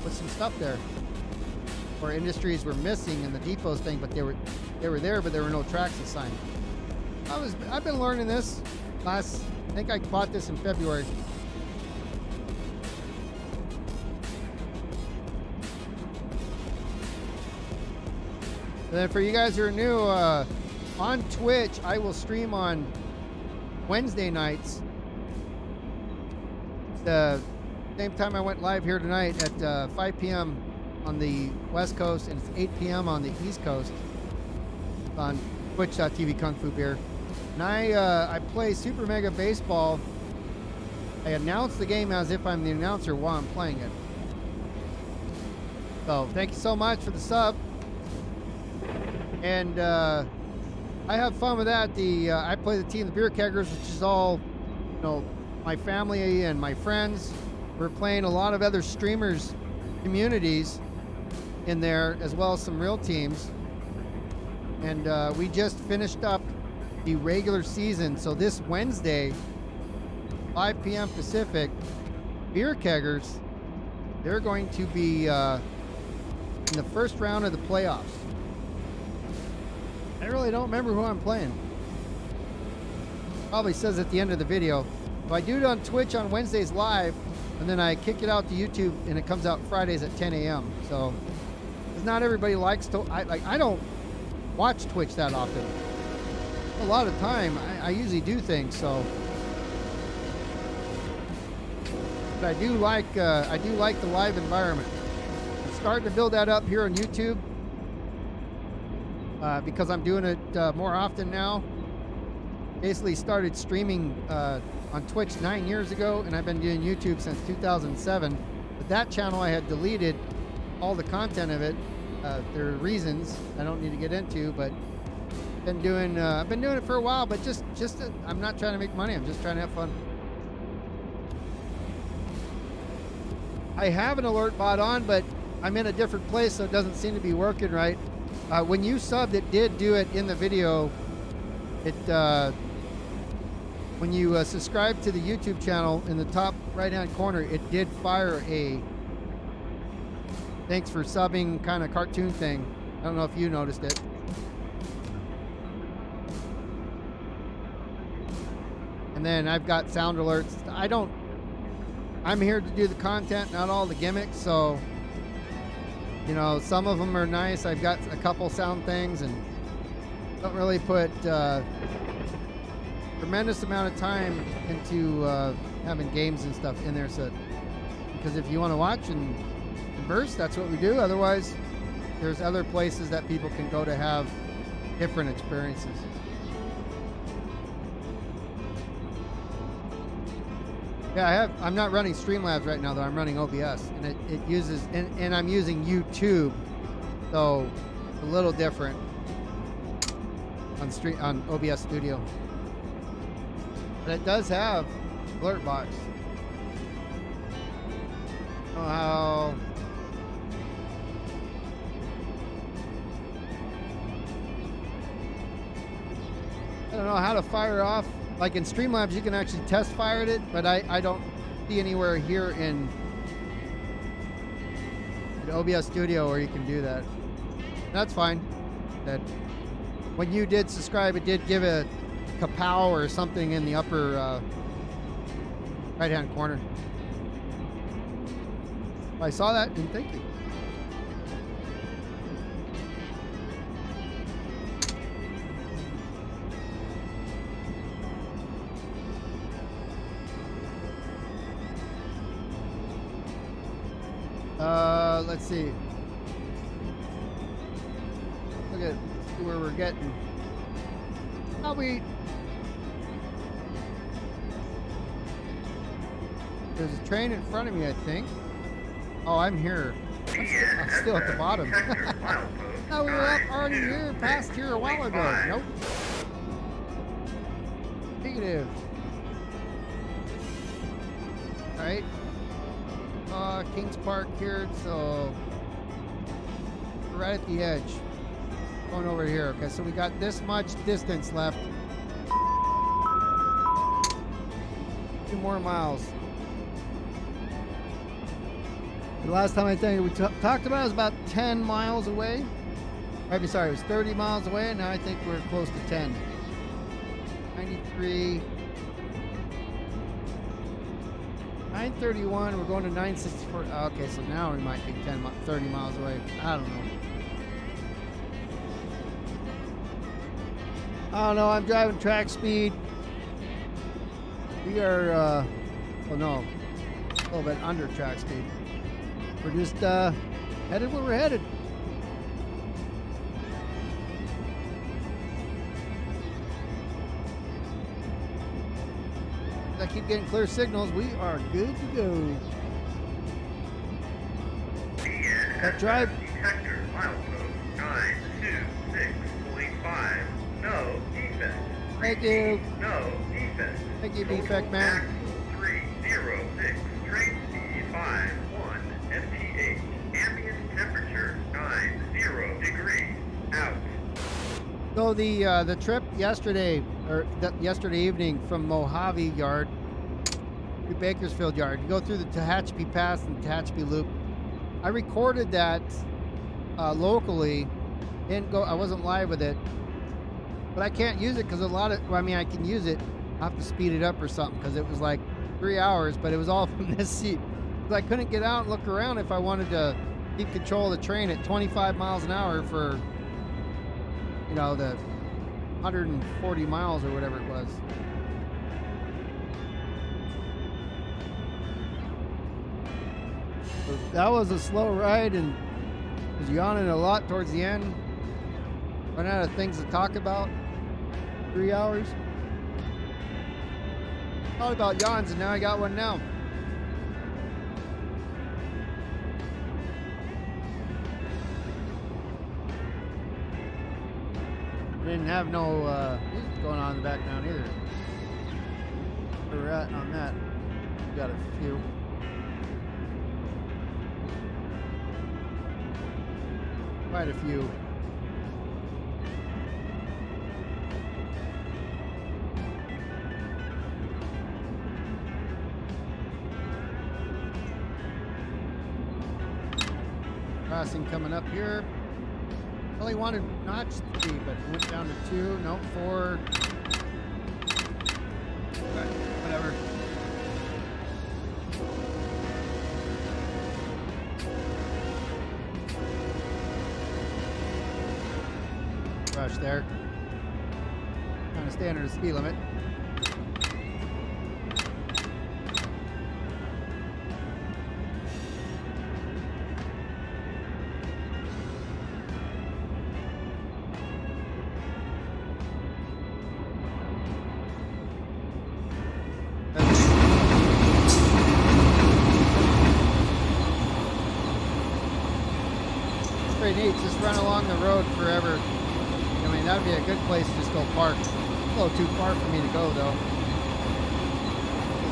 Put some stuff there. Or industries were missing in the depots thing, but they were there, but there were no tracks assigned. I've been learning this I think I bought this in February. And then for you guys who are new, on Twitch, I will stream on Wednesday nights. The same time I went live here tonight at 5 p.m. on the West Coast, and it's 8 p.m. on the East Coast on twitch.tv KungfuBeer. And I play Super Mega Baseball. I announce the game as if I'm the announcer while I'm playing it. So thank you so much for the sub. And I have fun with that. I play the team, the Beer Keggers, which is all, you know, my family and my friends. We're playing a lot of other streamers, communities in there, as well as some real teams. And we just finished up the regular season. So this Wednesday, 5 p.m. Pacific, Beer Keggers, they're going to be in the first round of the playoffs. I really don't remember who I'm playing. Probably says at the end of the video. If I do it on Twitch on Wednesdays live, and then I kick it out to YouTube, and it comes out Fridays at 10 a.m. So, because not everybody likes to. I don't watch Twitch that often. A lot of time, I usually do things. So, but I do like the live environment. I'm starting to build that up here on YouTube because I'm doing it more often now. Basically started streaming on Twitch 9 years ago, and I've been doing YouTube since 2007. But that channel I had deleted all the content of it. There are reasons I don't need to get into, but I've been doing it for a while. But I'm not trying to make money. I'm just trying to have fun. I have an alert bot on, but I'm in a different place, so it doesn't seem to be working right. When you subbed, it did do it in the video. When you subscribe to the YouTube channel, in the top right-hand corner, it did fire a thanks for subbing kind of cartoon thing. I don't know if you noticed it. And then I've got sound alerts. I'm here to do the content, not all the gimmicks. So, you know, some of them are nice. I've got a couple sound things, and don't really put tremendous amount of time into having games and stuff in there. So, because if you want to watch and converse, that's what we do. Otherwise, there's other places that people can go to have different experiences. Yeah, I'm not running Streamlabs right now, though. I'm running OBS, and it uses, and I'm using YouTube, so a little different on OBS Studio. But it does have alert box. I don't know how. I don't know how to fire off. Like in Streamlabs, you can actually test fire it, but I don't see anywhere here in OBS Studio where you can do that. That's fine. That when you did subscribe, it did give a kapow or something in the upper right-hand corner. I saw that, and thank you. Let's see. Look at where we're getting. There's a train in front of me, I think. Oh, I'm here. I'm still at the bottom. No, we were already here, past here a while ago. Nope. Negative. All right. Kings Park here, so we're right at the edge. Going over here. Okay, so we got this much distance left. 2 more miles. The last time I think we talked about it was about 10 miles away. I'd be sorry, it was 30 miles away, and now I think we're close to 10. 93. 931, we're going to 964. Okay, so now we might be 30 miles away. I don't know. I'm driving track speed. We are, a little bit under track speed. We're just headed where we're headed. I keep getting clear signals. We are good to go. That drive. Detector, milepost 926.5. No defect. Thank you. No defect. Thank you, defect man. 306. Train speed 51 mph. Ambient temperature 90 degrees. Out. So the trip yesterday, yesterday evening from Mojave Yard to Bakersfield Yard, you go through the Tehachapi Pass and Tehachapi Loop. I recorded that locally. I wasn't live with it, but I can't use it because I can use it. I have to speed it up or something because it was like 3 hours, but it was all from this seat. 'Cause I couldn't get out and look around if I wanted to keep control of the train at 25 miles an hour for, you know, the 140 miles or whatever it was. So that was a slow ride, and was yawning a lot towards the end. Run out of things to talk about. 3 hours. Thought about yawns, and now I got one now. Didn't have no music going on in the background either. Where we're at on that. We got a few. Quite a few. Crossing coming up here. Only wanted notch 3, but it went down to 2. Nope, 4. Okay, whatever. Rush there. Kind of staying under the speed limit. Pretty neat, just run along the road forever. I mean, that'd be a good place to just go park. A little too far for me to go, though.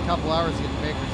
A couple hours to get to Bakersfield.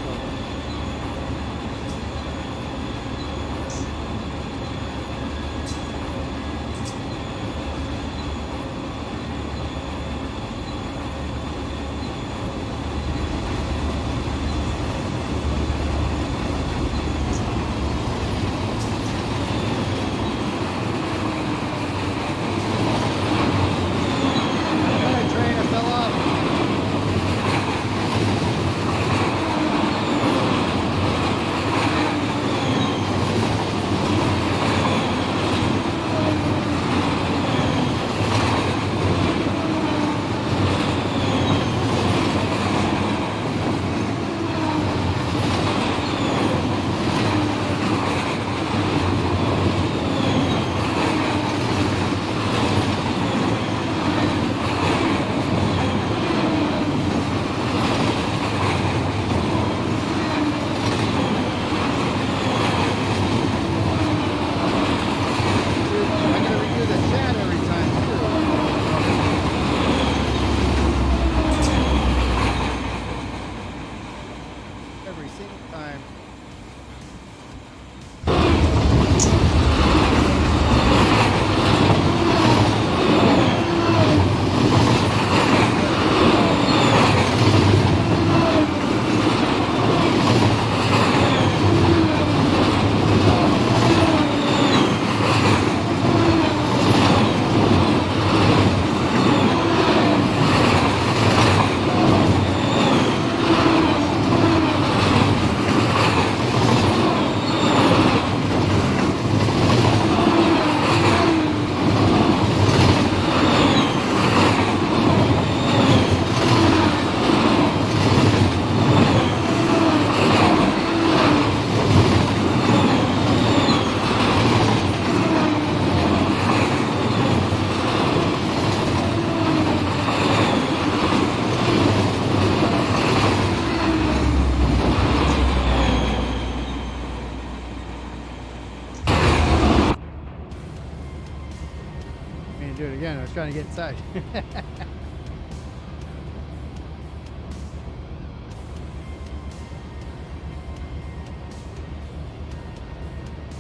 Do it again. I was trying to get inside.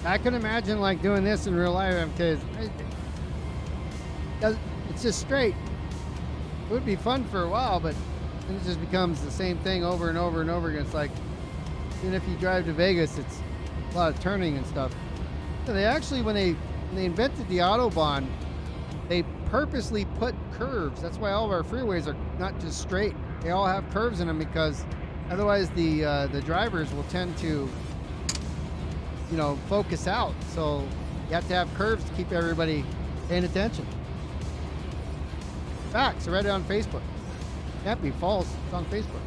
I can imagine like doing this in real life because it's just straight. It would be fun for a while, but then it just becomes the same thing over and over and over again. It's like, even if you drive to Vegas, it's a lot of turning and stuff. So they actually, when they invented the Autobahn, they purposely put curves. That's why all of our freeways are not just straight. They all have curves in them because Otherwise, the drivers will tend to, you know, focus out. So you have to have curves to keep everybody paying attention. Facts. I read it on Facebook. Can't be false. It's on Facebook.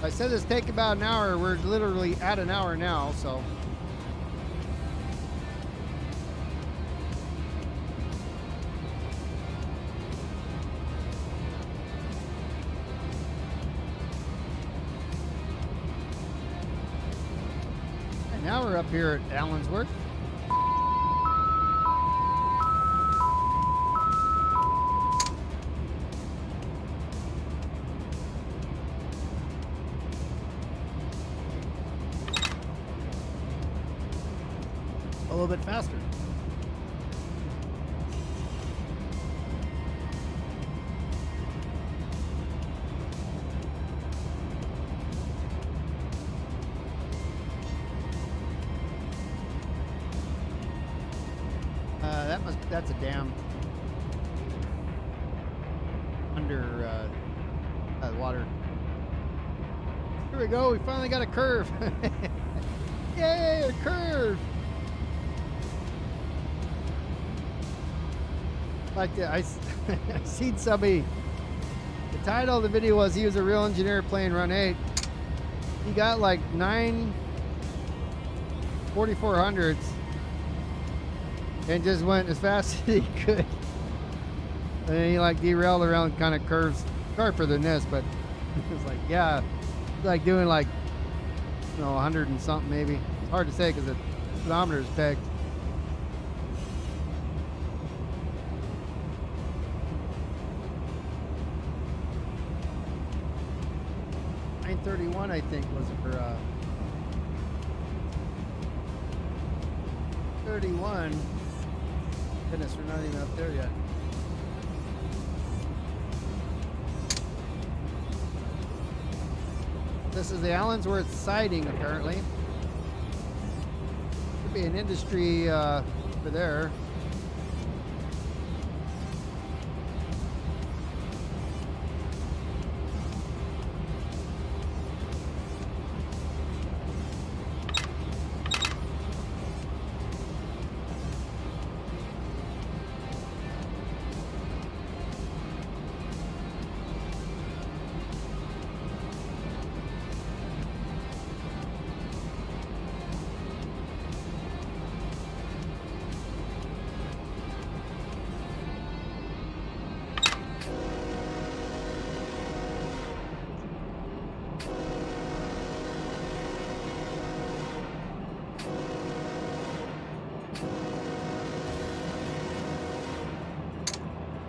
I said this take about an hour. We're literally at an hour now, so. And now we're up here at Allensworth. A little bit faster. That's a dam under water. Here we go. We finally got a curve. Yay, a curve. Like I seen somebody, the title of the video was he was a real engineer playing run 8. He got like 9 4400s and just went as fast as he could. And then he like derailed around kind of curves, sharper than this, but it was like, yeah, like doing like, you know, 100 and something maybe. It's hard to say because the speedometer is pegged. 931, I think, was it for 31. Goodness, we're not even up there yet. This is the Allensworth siding, apparently. Could be an industry over there.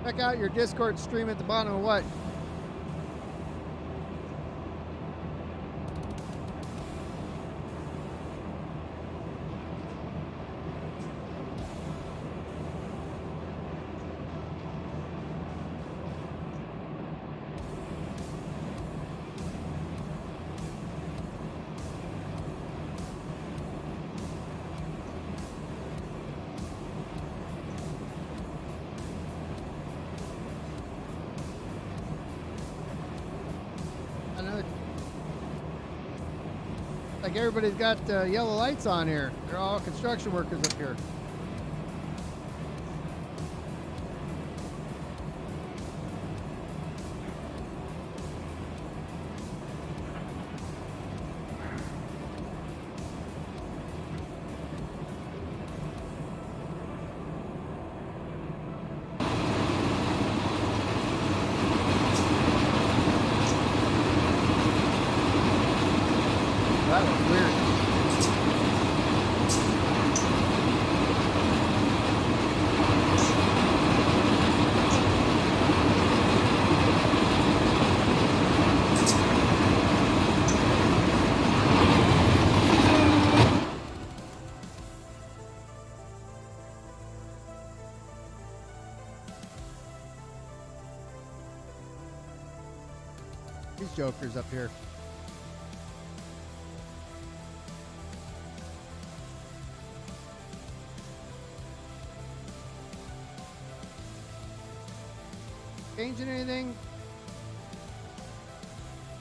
Check out your Discord stream at the bottom of what? Like everybody's got yellow lights on here. They're all construction workers up here. That was weird. These jokers up here. Changing anything?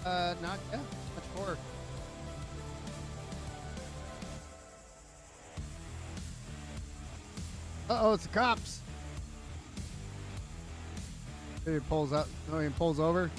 Not yet. Much more. Uh-oh, it's the cops. Maybe it pulls up. No, he pulls over.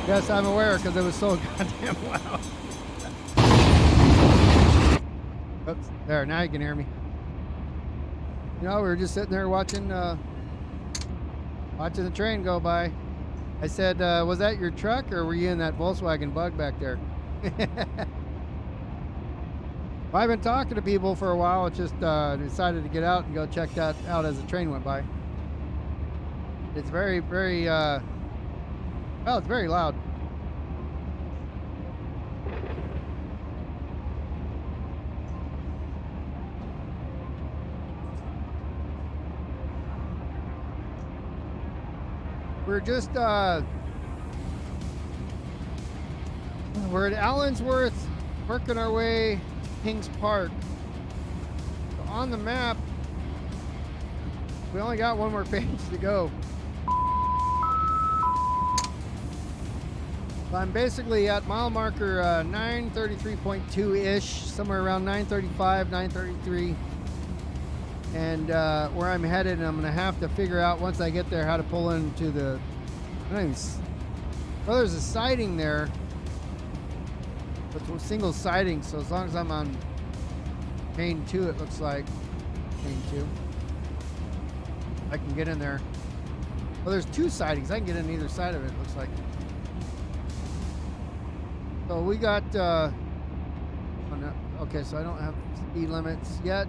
Yes, I'm aware because it was so goddamn loud. Oops, there, now you can hear me. You know, we were just sitting there watching watching the train go by. I said, was that your truck or were you in that Volkswagen Bug back there? Well, I've been talking to people for a while. It's just decided to get out and go check that out as the train went by. It's very, very, well, it's very loud. We're just, we're at Allensworth, working our way Kings Park. So on the map, we only got one more page to go. I'm basically at mile marker 933.2-ish, somewhere around 935, 933. And where I'm headed, I'm gonna have to figure out once I get there how to pull into the, well, there's a siding there, but it's a single siding, so as long as I'm on main 2, it looks like, main 2, I can get in there. Well, there's 2 sidings, I can get in either side of it, it looks like. So we got, oh no, okay, so I don't have speed limits yet.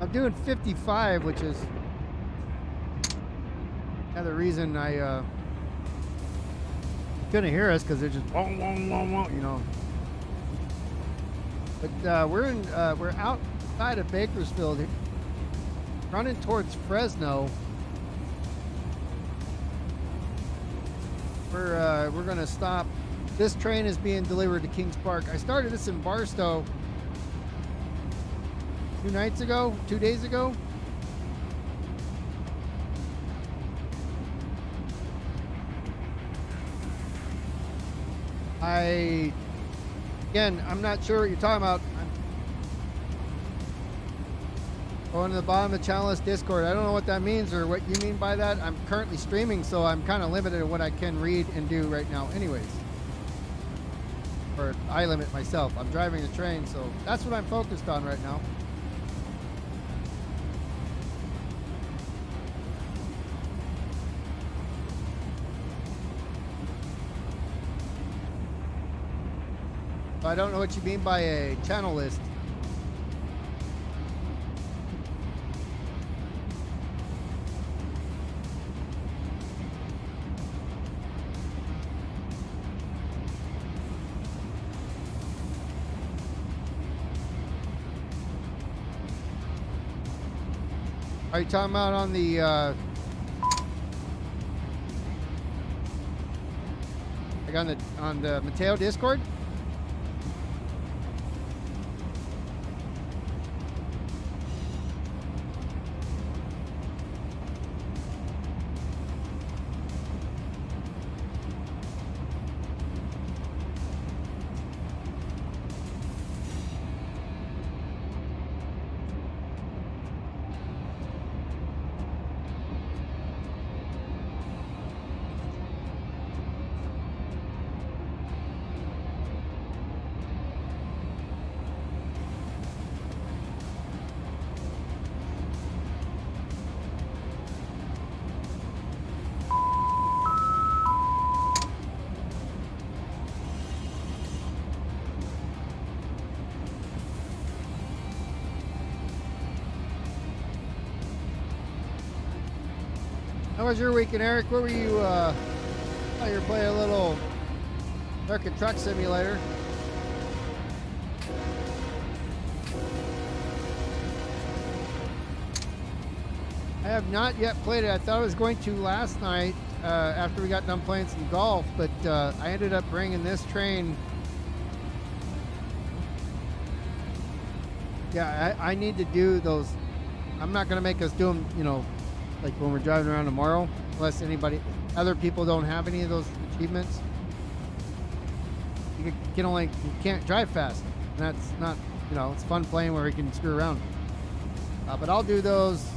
I'm doing 55, which is another reason I couldn't hear us, because they're just wong, wong, wong, wong, you know. But we're outside of Bakersfield, running towards Fresno. We're gonna stop. This train is being delivered to Kings Park. I started this in Barstow 2 days ago. I'm not sure what you're talking about. I'm going to the bottom of the channel list Discord. I don't know what that means or what you mean by that. I'm currently streaming, so I'm kind of limited in what I can read and do right now anyways. Or I limit myself. I'm driving the train, so that's what I'm focused on right now. I don't know what you mean by a channel list. Are you talking about on the like on the Mateo Discord? How was your weekend, Eric? Where were you? Oh, you were playing a little American Truck Simulator. I have not yet played it. I thought I was going to last night after we got done playing some golf, but I ended up bringing this train. Yeah, I need to do those. I'm not going to make us do them, you know, like when we're driving around tomorrow, unless other people don't have any of those achievements. You can't drive fast. And that's not, you know, it's fun playing where we can screw around. But I'll do those,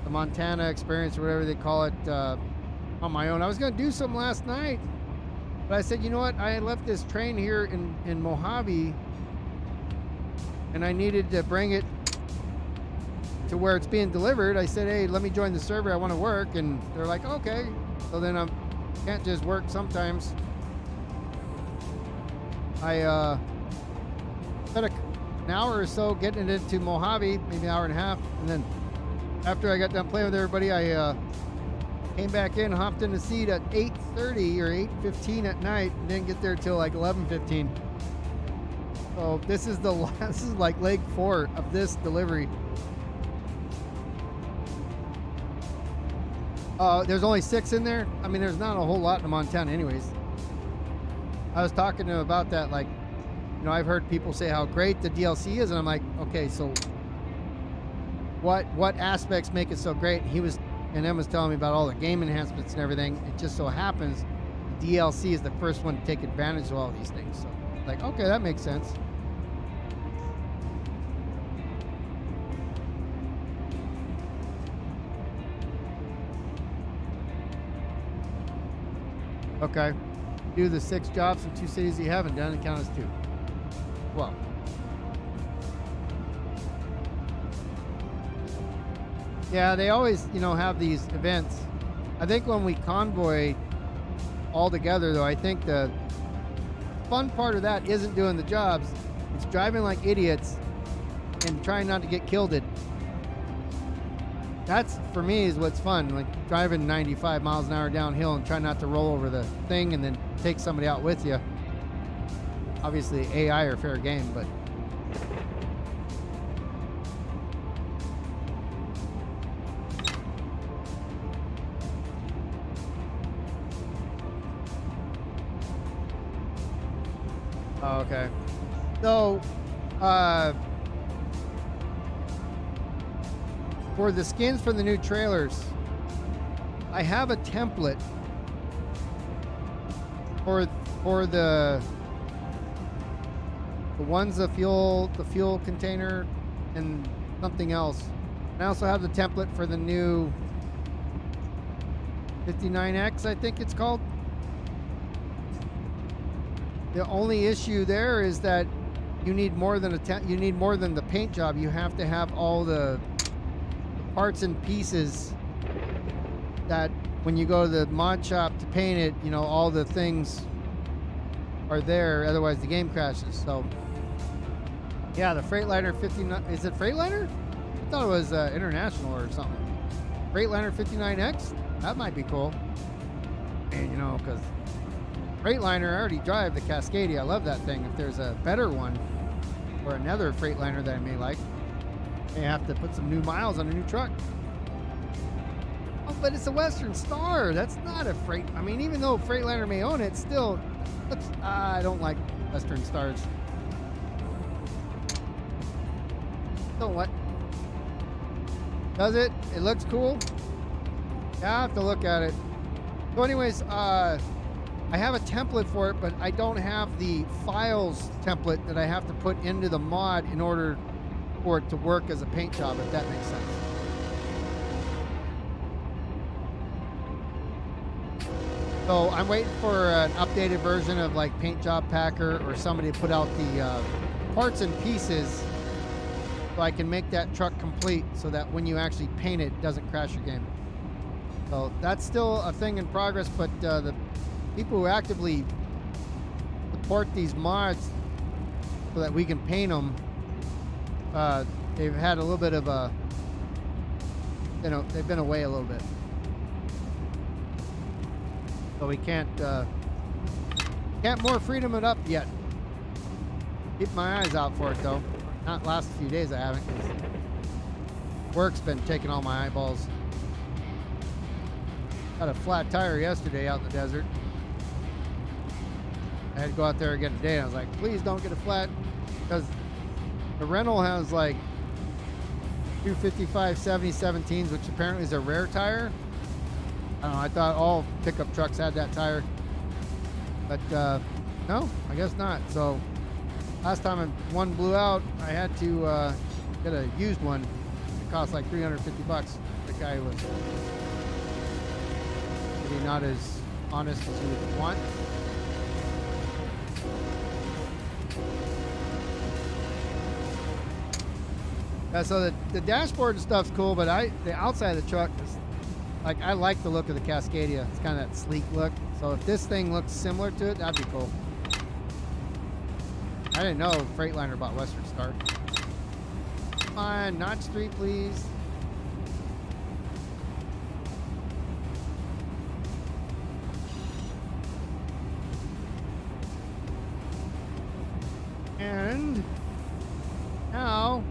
the Montana experience or whatever they call it, on my own. I was going to do some last night, but I said, you know what? I had left this train here in Mojave, and I needed to bring it to where it's being delivered. I said, hey, let me join the server. I want to work. And they're like, okay. So then I can't just work sometimes. I spent an hour or so getting it into Mojave, maybe an hour and a half. And then after I got done playing with everybody, I came back in, hopped in the seat at 8:30 or 8:15 at night, and didn't get there till like 11:15. So this is like leg 4 of this delivery. There's only 6 in there. I mean, there's not a whole lot in Montana anyways. I was talking to him about that, like, you know, I've heard people say how great the DLC is, and I'm like, okay, so what aspects make it so great? Em was telling me about all the game enhancements and everything. It just so happens the DLC is the first one to take advantage of all these things. So, like, okay, that makes sense. Okay. Do the 6 jobs in 2 cities you haven't done and count as 2. Well. Yeah, they always, you know, have these events. I think when we convoy all together, though, I think the fun part of that isn't doing the jobs. It's driving like idiots and trying not to get killed. That's, for me, is what's fun. Like driving 95 miles an hour downhill and trying not to roll over the thing and then take somebody out with you. Obviously, AI are fair game, but oh, okay. So, for the skins for the new trailers, I have a template for the ones, the fuel container and something else. And I also have the template for the new 59X, I think it's called. The only issue there is that you need more than the paint job. You have to have all the parts and pieces that when you go to the mod shop to paint it, you know, all the things are there, otherwise the game crashes. So yeah, the Freightliner 59, is it Freightliner? I thought it was International or something. Freightliner 59X, that might be cool. And you know, because Freightliner, I already drive the Cascadia. I love that thing. If there's a better one or another Freightliner that I may like, may have to put some new miles on a new truck. Oh, but it's a Western Star. That's not a freight. I mean, even though Freightliner may own it, still, I don't like Western Stars. So what? Does it? It looks cool. Yeah, I have to look at it. So anyways, I have a template for it, but I don't have the files template that I have to put into the mod in order for it to work as a paint job, if that makes sense. So I'm waiting for an updated version of like Paint Job Packer or somebody to put out the parts and pieces so I can make that truck complete so that when you actually paint it, it doesn't crash your game. So that's still a thing in progress, but the people who actively support these mods so that we can paint them, they've had a little bit of a, you know, they've been away a little bit. So we can't more freedom it up yet. Keep my eyes out for it though. Not last few days I haven't. 'Cause work's been taking all my eyeballs. Got a flat tire yesterday out in the desert. I had to go out there again today and I was like, please don't get a flat, because the rental has like 255 70 17s, which apparently is a rare tire. I don't know, I thought all pickup trucks had that tire, but no, I guess not. So last time one blew out, I had to get a used one. It cost like 350 bucks. The guy was maybe not as honest as you would want. Yeah, so the dashboard and stuff's cool, but the outside of the truck is like, I like the look of the Cascadia. It's kind of that sleek look. So if this thing looks similar to it, that'd be cool. I didn't know Freightliner bought Western Star. Come on, Notch 3, please. And now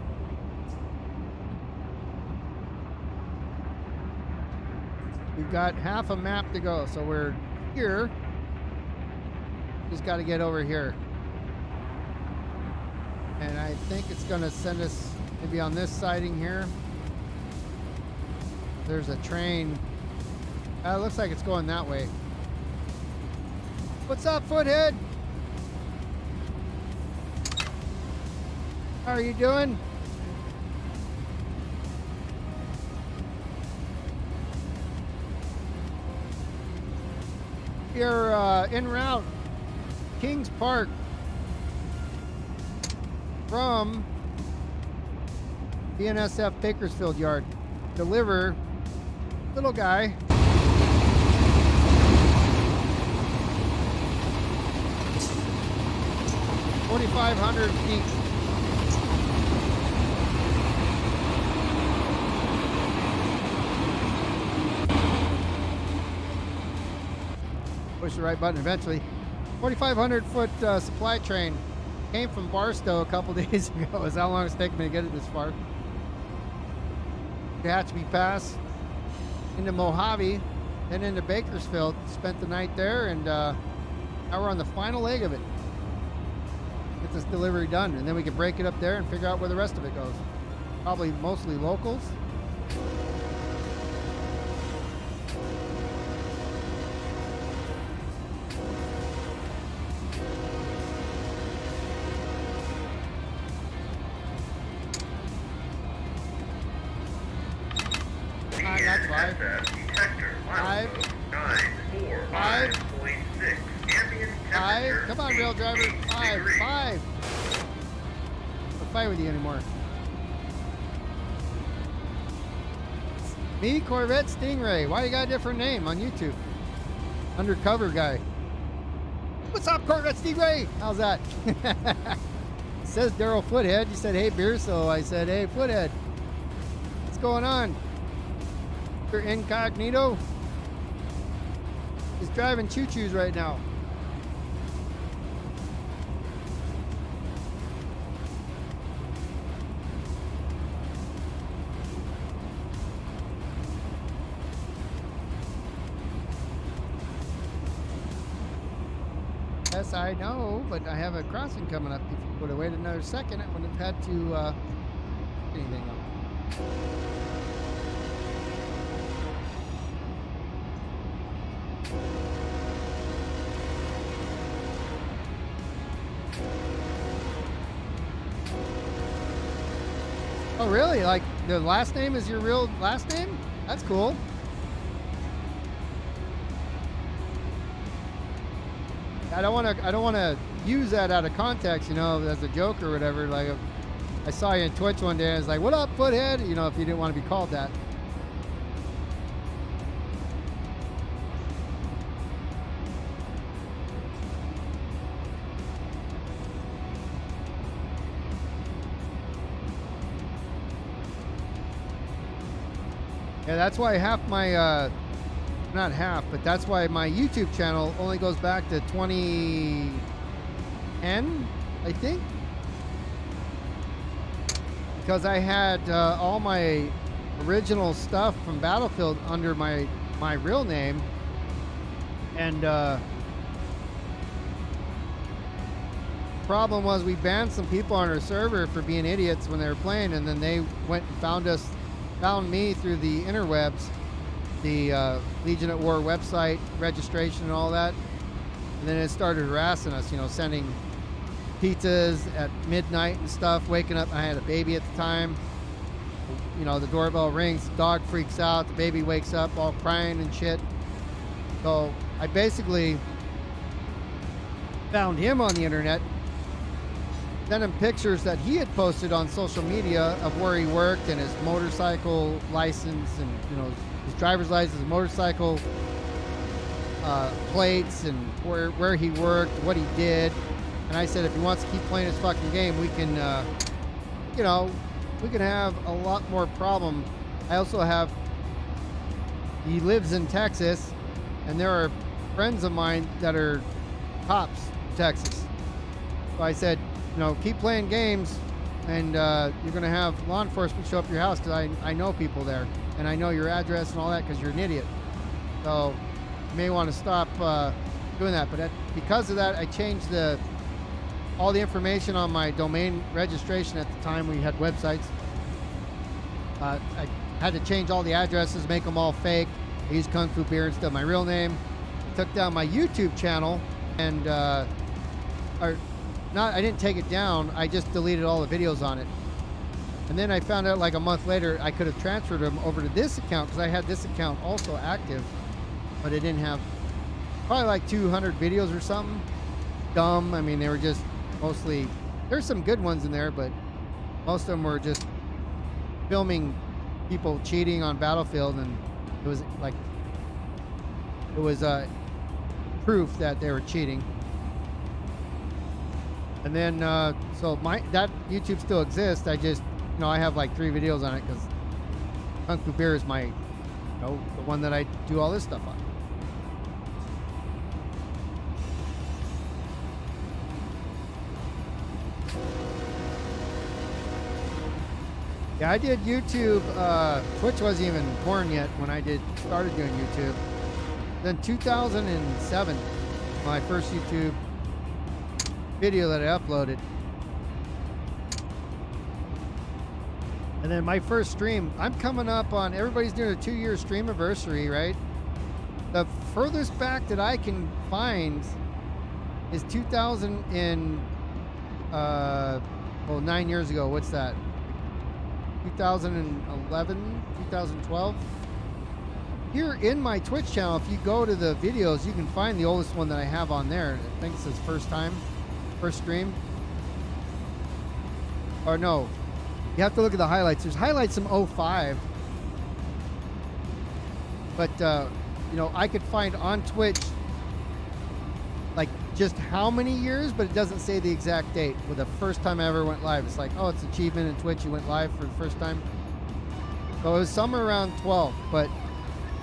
we've got half a map to go. So we're here. Just got to get over here. And I think it's going to send us maybe on this siding here. There's a train. It looks like it's going that way. What's up, Foothead? How are you doing? You're en route, Kings Park, from BNSF Bakersfield Yard. Deliver little guy. $4,500 feet. Push the right button eventually. 4,500 foot supply train. Came from Barstow a couple days ago. Is how long it's taken me to get it this far. Tehachapi Pass, into Mojave, then into Bakersfield. Spent the night there, and now we're on the final leg of it. Get this delivery done, and then we can break it up there and figure out where the rest of it goes. Probably mostly locals. That's five. Detector, Five. 945.6. Ambient Five. temperature. Come on, rail driver. 8 Five. degrees. 5. I'll fight with you anymore. Me, Corvette Stingray. Why you got a different name on YouTube? Undercover guy. What's up, Corvette Stingray? How's that? Says Daryl Foothead. You said, hey, beer. So I said, hey, Foothead. What's going on? You're incognito. He's driving choo-choos right now. Yes, I know, but I have a crossing coming up. If you would have waited another second, I wouldn't have had to anything up. Oh, really? Like the last name is your real last name? That's cool. I don't want to use that out of context, you know, as a joke or whatever. Like, I saw you on Twitch one day and I was like, "What up, Foothead?" You know, if you didn't want to be called that. Yeah, that's why half my not half, but that's why my YouTube channel only goes back to 2010, I think, because I had all my original stuff from Battlefield under my real name, and problem was we banned some people on our server for being idiots when they were playing, and then they went and found me through the interwebs, the Legion at War website registration and all that, and then it started harassing us, you know, sending pizzas at midnight and stuff, waking up. I had a baby at the time, you know, the doorbell rings, the dog freaks out, the baby wakes up all crying and shit. So I basically found him on the internet, sent him pictures that he had posted on social media of where he worked and his motorcycle license, and, you know, his driver's license, motorcycle plates, and where he worked, what he did. And I said, if he wants to keep playing his fucking game, we can, you know, we can have a lot more problem. I also have, he lives in Texas, and there are friends of mine that are cops in Texas. So I said, you know, keep playing games, and you're going to have law enforcement show up at your house, because I know people there, and I know your address and all that, because you're an idiot. So you may want to stop doing that. But because of that, I changed all the information on my domain registration. At the time, we had websites. I had to change all the addresses, make them all fake. I used KungfuBeer instead of my real name. I took down my YouTube channel, and I didn't take it down. I just deleted all the videos on it. And then I found out like a month later I could have transferred them over to this account, because I had this account also active, but it didn't have probably like 200 videos or something. Dumb. I mean, they were just mostly, there's some good ones in there, but most of them were just filming people cheating on Battlefield, and it was like, it was proof that they were cheating. And then so that YouTube still exists. I just, you know, I have like 3 videos on it, because KungfuBeer is my, you know, the one that I do all this stuff on. Yeah, I did YouTube. Twitch wasn't even born yet when I started doing YouTube. Then 2007, my first YouTube video that I uploaded. And then my first stream, I'm coming up on, everybody's doing a 2-year stream anniversary, right? The furthest back that I can find is 2000 and, well, 9 years ago. What's that? 2011, 2012. Here in my Twitch channel, if you go to the videos, you can find the oldest one that I have on there. I think it says first stream. Or no, you have to look at the highlights. There's highlights from 05. But, you know, I could find on Twitch, like, just how many years, but it doesn't say the exact date with the first time I ever went live. It's like, oh, it's achievement in Twitch, you went live for the first time. So it was somewhere around 12, but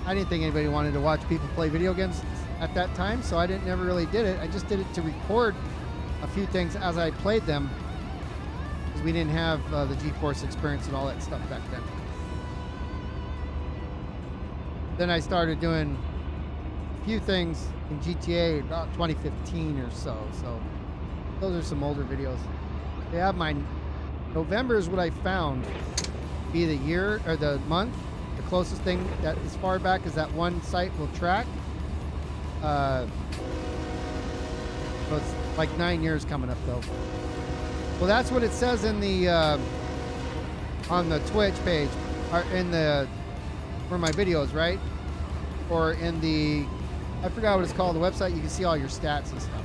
I didn't think anybody wanted to watch people play video games at that time, so I never really did it. I just did it to record a few things as I played them, because we didn't have the GeForce experience and all that stuff back then. Then I started doing a few things in GTA about 2015 or so. So those are some older videos. They have my November is what I found be the year or the month. The closest thing that as far back as that one site will track. So it's like 9 years coming up though. Well, that's what it says in the on the Twitch page, or in the for my videos, right? Or in the, I forgot what it's called, the website. You can see all your stats and stuff.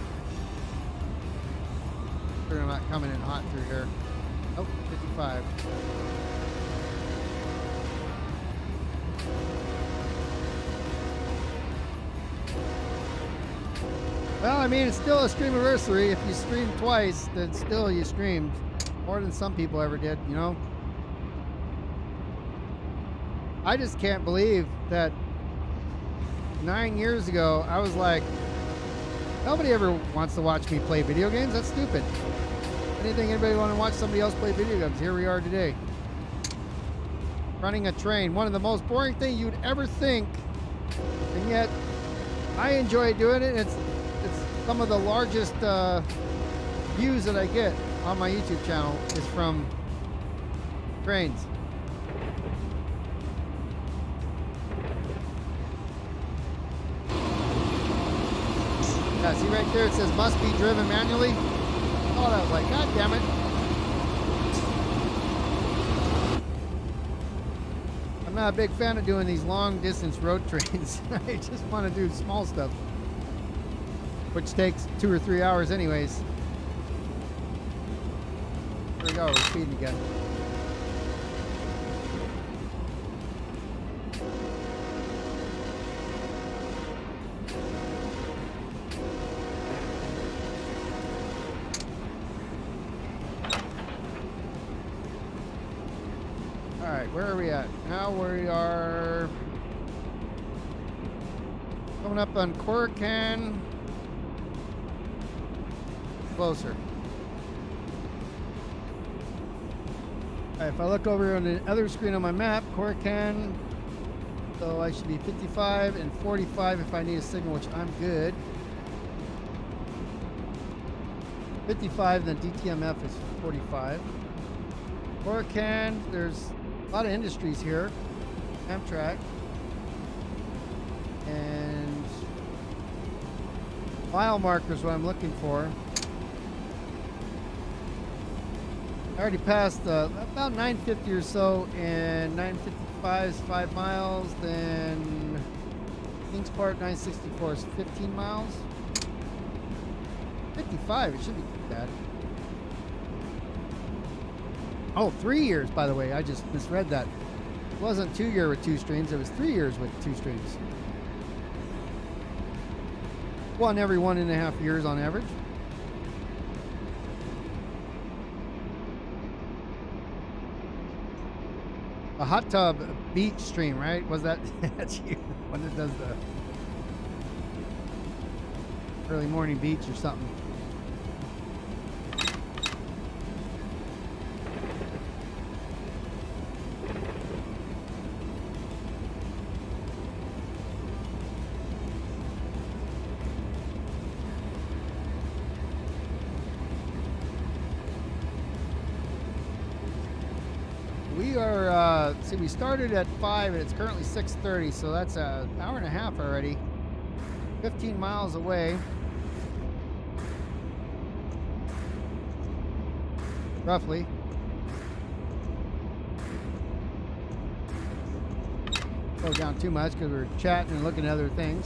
Sure, I'm not coming in hot through here. Oh, 55. Well, I mean, it's still a stream anniversary. If you stream twice, then still you streamed more than some people ever did, you know? I just can't believe that 9 years ago, I was like, nobody ever wants to watch me play video games. That's stupid. Anything anybody want to watch somebody else play video games? Here we are today. Running a train. One of the most boring things you'd ever think. And yet, I enjoy doing it. It's some of the largest views that I get on my YouTube channel is from trains. Yeah, see right there it says must be driven manually. Oh, I was like, God damn it. I'm not a big fan of doing these long distance road trains. I just want to do small stuff, which takes 2 or 3 hours anyways. Here we go, we're speeding again. Where are we at? Now we are coming up on Corrigan. Closer. If I look over on the other screen on my map, Corrigan, so I should be 55 and 45 if I need a signal, which I'm good. 55, then DTMF is 45. Corrigan, there's a lot of industries here. Amtrak. And mile markers what I'm looking for. I already passed about 950 or so, and 955 is 5 miles. Then Kings Park 964 is 15 miles. 55, it should be bad. Oh, 3 years, by the way. I just misread that. It wasn't 2 year with 2 streams. It was 3 years with 2 streams. One every 1.5 years on average. A hot tub beach stream, right? Was that? That's you. When it does the early morning beach or something. We started at 5 and it's currently 6:30, so that's an hour and a half already. 15 miles away. Roughly. Slow down too much because we're chatting and looking at other things.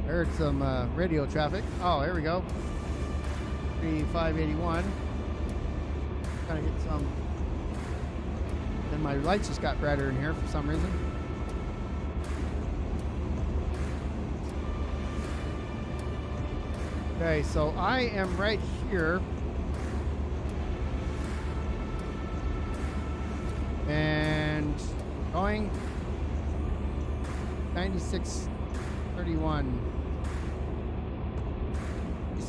Heard some radio traffic. Oh, here we go. 3581. Trying to get some. And my lights just got brighter in here for some reason. Okay, so I am right here. And going 9631.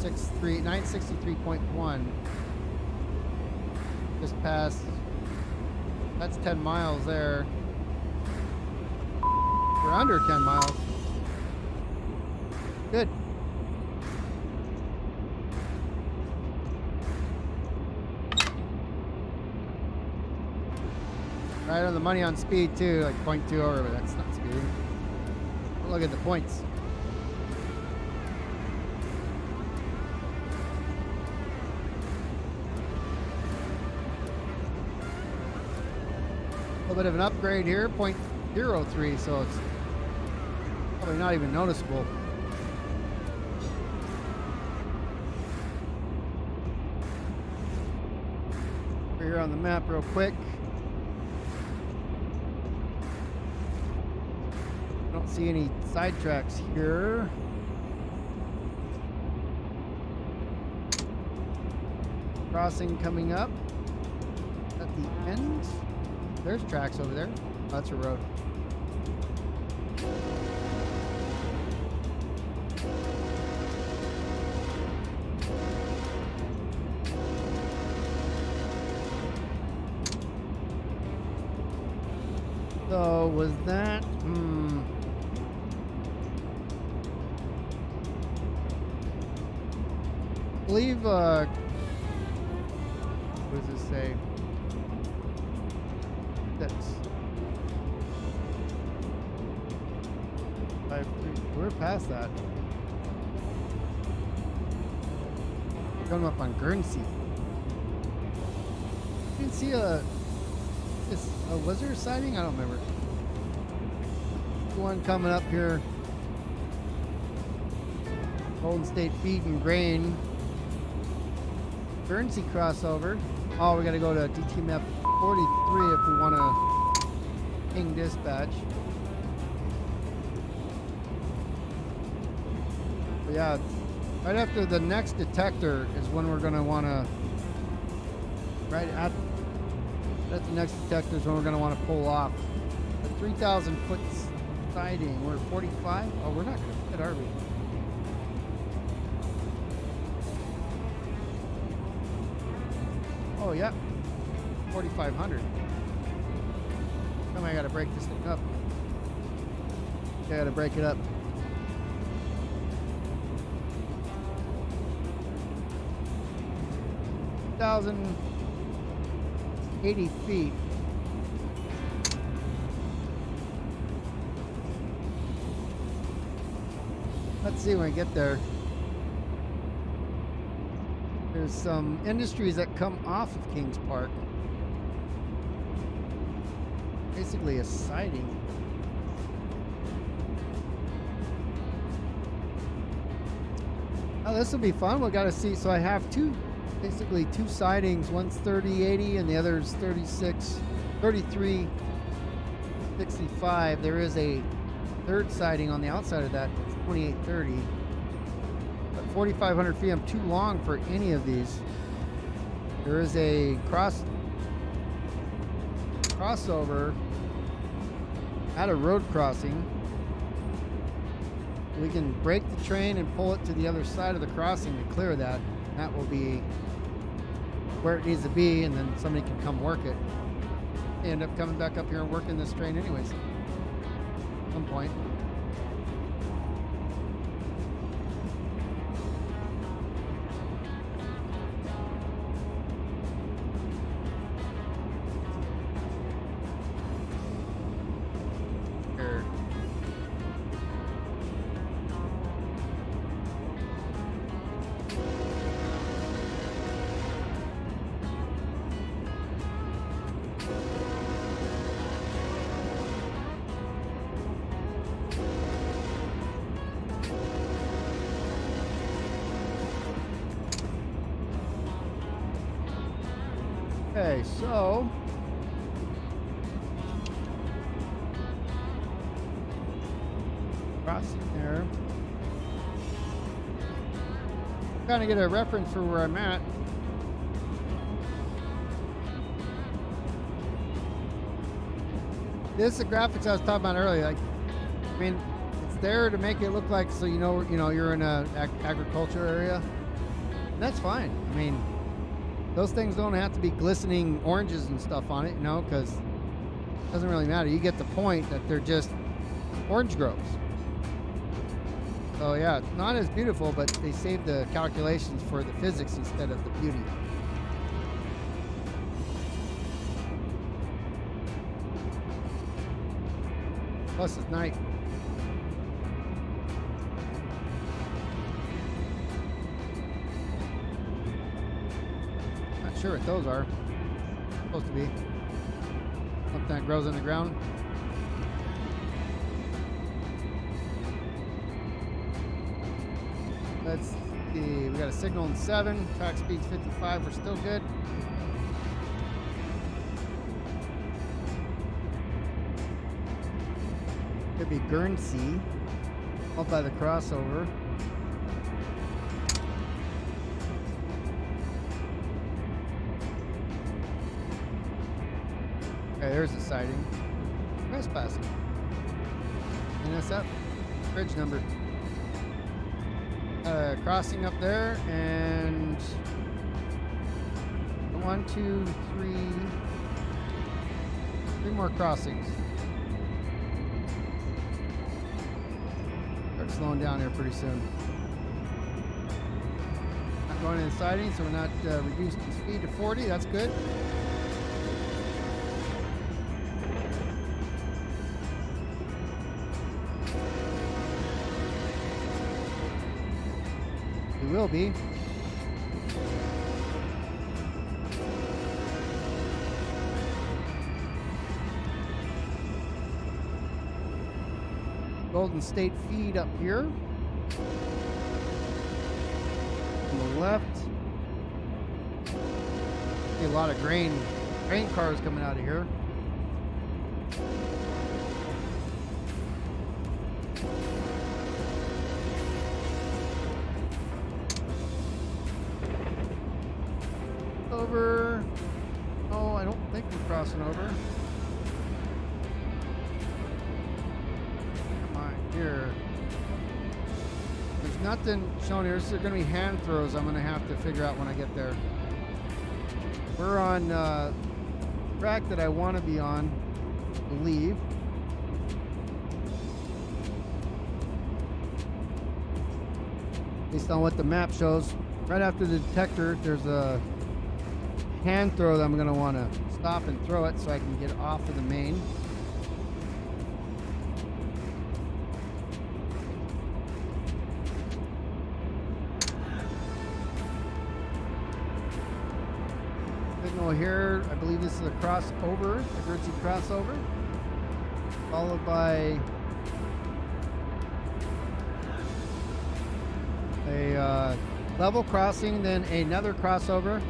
963.1. Just past. That's 10 miles there. We're under 10 miles. Good. Right on the money on speed too, like 0.2 over, but that's not speeding. Look at the points. little bit of an upgrade here, 0.03, so it's probably not even noticeable. We're here on the map real quick. Don't see any sidetracks here. Crossing coming up at the end. There's tracks over there. Oh, that's a road. So was that? I believe. What does this say? That's 5-3. We're past that. Coming up on Guernsey. You can see was there a sighting? I don't remember. One coming up here. Golden State Feed and Grain. Guernsey crossover. Oh, we got to go to DTMF 43 if we want to ping dispatch. But yeah, right after the next detector is when we're going to want to, right at the next detector is when we're going to want to pull off. The 3,000 foot sighting, we're 45. Oh, we're not going to fit, are we? Oh, yeah. 4,500. I gotta break this thing up. I gotta break it up. 1,080 feet. Let's see when we get there. There's some industries that come off of Kings Park. Basically a siding. Oh, this will be fun. We got to see. So I have basically two sidings. One's 3080 and the other's 3365. There is a third siding on the outside of that. It's 2830. But 4,500 feet. I'm too long for any of these. There is a crossover at a road crossing. We can break the train and pull it to the other side of the crossing to clear that. That will be where it needs to be, and then somebody can come work it. They end up coming back up here and working this train anyways at some point. Okay, so crossing there. Trying to get a reference for where I'm at. This is the graphics I was talking about earlier. Like, I mean, it's there to make it look like so you know you're in a agriculture area. And that's fine. I mean, those things don't have to be glistening oranges and stuff on it, because it doesn't really matter. You get the point that they're just orange groves. So yeah, it's not as beautiful, but they save the calculations for the physics instead of the beauty. Plus it's night. Sure what those are. Supposed to be. something that grows on the ground. Let's see. We got a signal in 7. Track speed's 55. We're still good. Could be Guernsey. Up by the crossover. Okay, there's a sighting. Trespassing. BNSF. Bridge number. Crossing up there, and 1, 2, 3 more crossings. Start slowing down here pretty soon. Not going in the siding, so we're not reducing speed to 40. That's good. We will be. Golden State feed up here. On the left. See a lot of grain cars coming out of here. Over. Oh, I don't think we're crossing over. Come on, here. There's nothing shown here. This is going to be hand throws I'm going to have to figure out when I get there. We're on track that I want to be on, I believe. Based on what the map shows. Right after the detector, there's a hand throw that I'm going to want to stop and throw it so I can get off of the main. Signal here, I believe this is a crossover, a Guernsey crossover, followed by a level crossing, then another crossover.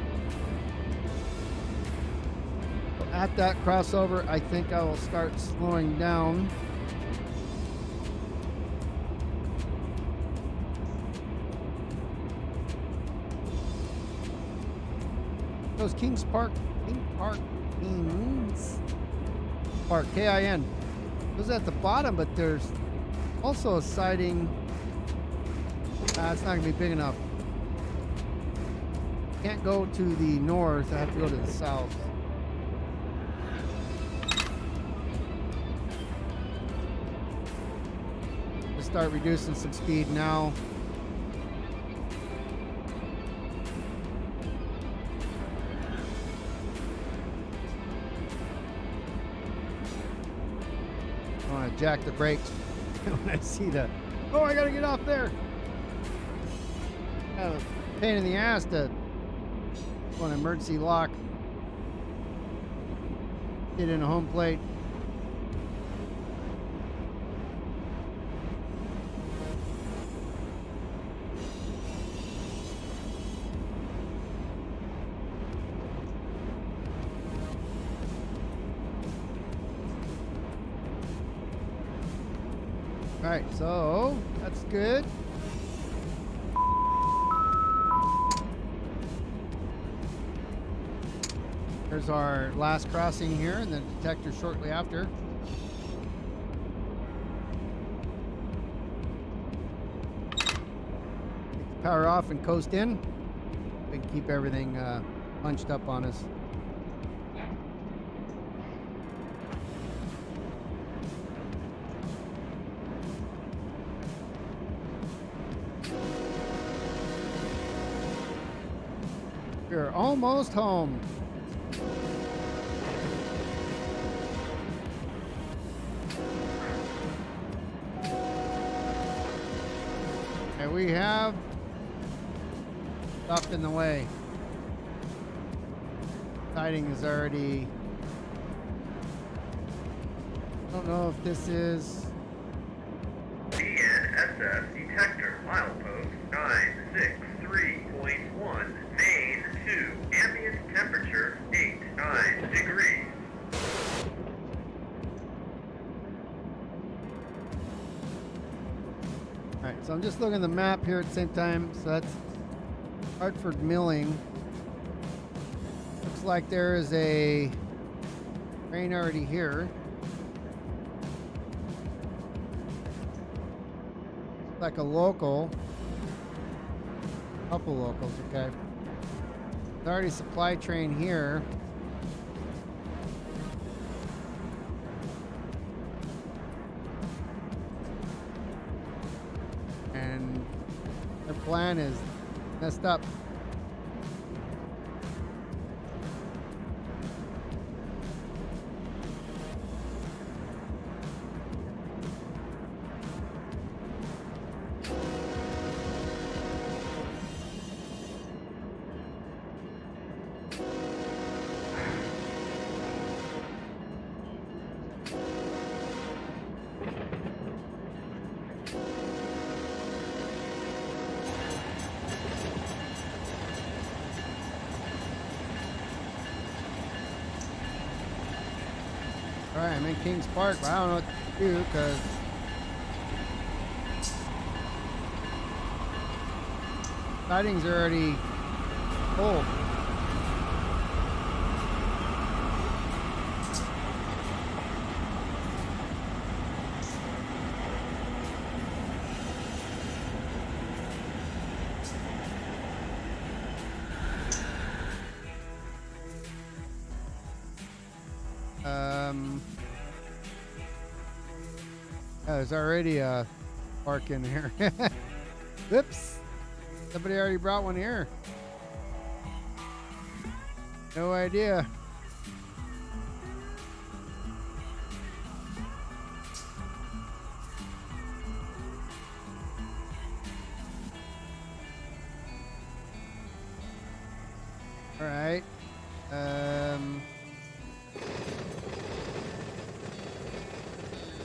At that crossover, I think I will start slowing down. Those Kings Park, Kings Park, K-I-N. Those at the bottom, but there's also a sighting. It's not going to be big enough. Can't go to the north. I have to go to the south. Start reducing some speed now. I want to jack the brakes when I see the, oh, I gotta get off there. Kind of a pain in the ass to go on emergency lock. Get in a home plate. All right, so that's good. There's our last crossing here, and the detector shortly after. Take the power off and coast in. We can keep everything punched up on us. We're almost home. And we have stuff in the way. Siding is already I don't know if this is... BNSF detector milepost 963.1, main 2, ambient temperature 89 degrees. Alright, so I'm just looking at the map here at the same time. So that's Hartford Milling. Looks like there is a train already here. Like a local. Couple locals, okay. There's already a supply train here. And their plan is messed up. Alright, I'm in Kings Park, but I don't know what to do because sidings are already full. There's already a park in here. Whoops. Somebody already brought one here. No idea. All right.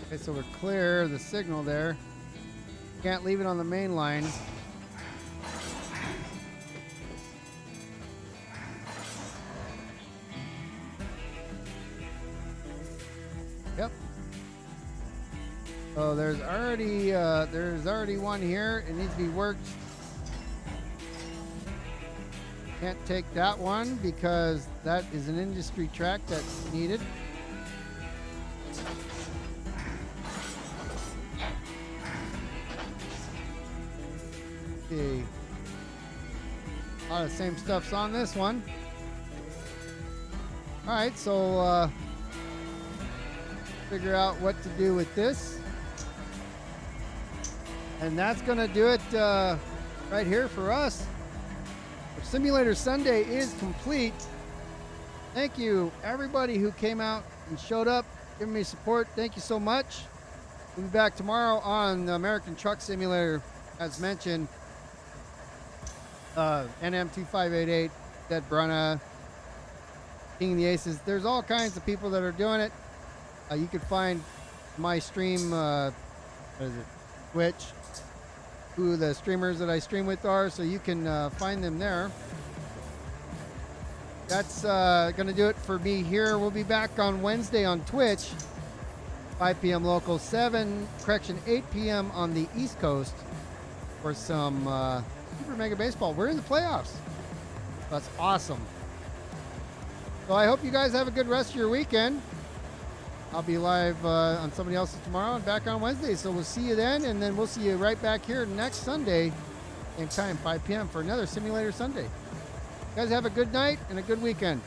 Okay, so we're clear of the signal there. Can't leave it on the main line. Yep. So there's already one here. It needs to be worked. Can't take that one because that is an industry track that's needed. Okay. A lot of the same stuff's on this one. Alright, so figure out what to do with this. And that's gonna do it right here for us. Our Simulator Sunday is complete. Thank you everybody who came out and showed up, giving me support. Thank you so much. We'll be back tomorrow on the American Truck Simulator, as mentioned. NM2588, Dead Brunna, King of the Aces. There's all kinds of people that are doing it. You can find my stream, what is it, Twitch, who the streamers that I stream with are, so you can find them there. That's going to do it for me here. We'll be back on Wednesday on Twitch, 5 p.m. local, 8 p.m. on the East Coast for some Super Mega Baseball. We're in the playoffs. That's awesome. So I hope you guys have a good rest of your weekend. I'll be live on somebody else's tomorrow and back on Wednesday. So we'll see you then, and then we'll see you right back here next Sunday, same time, 5 p.m. for another Simulator Sunday. You guys have a good night and a good weekend.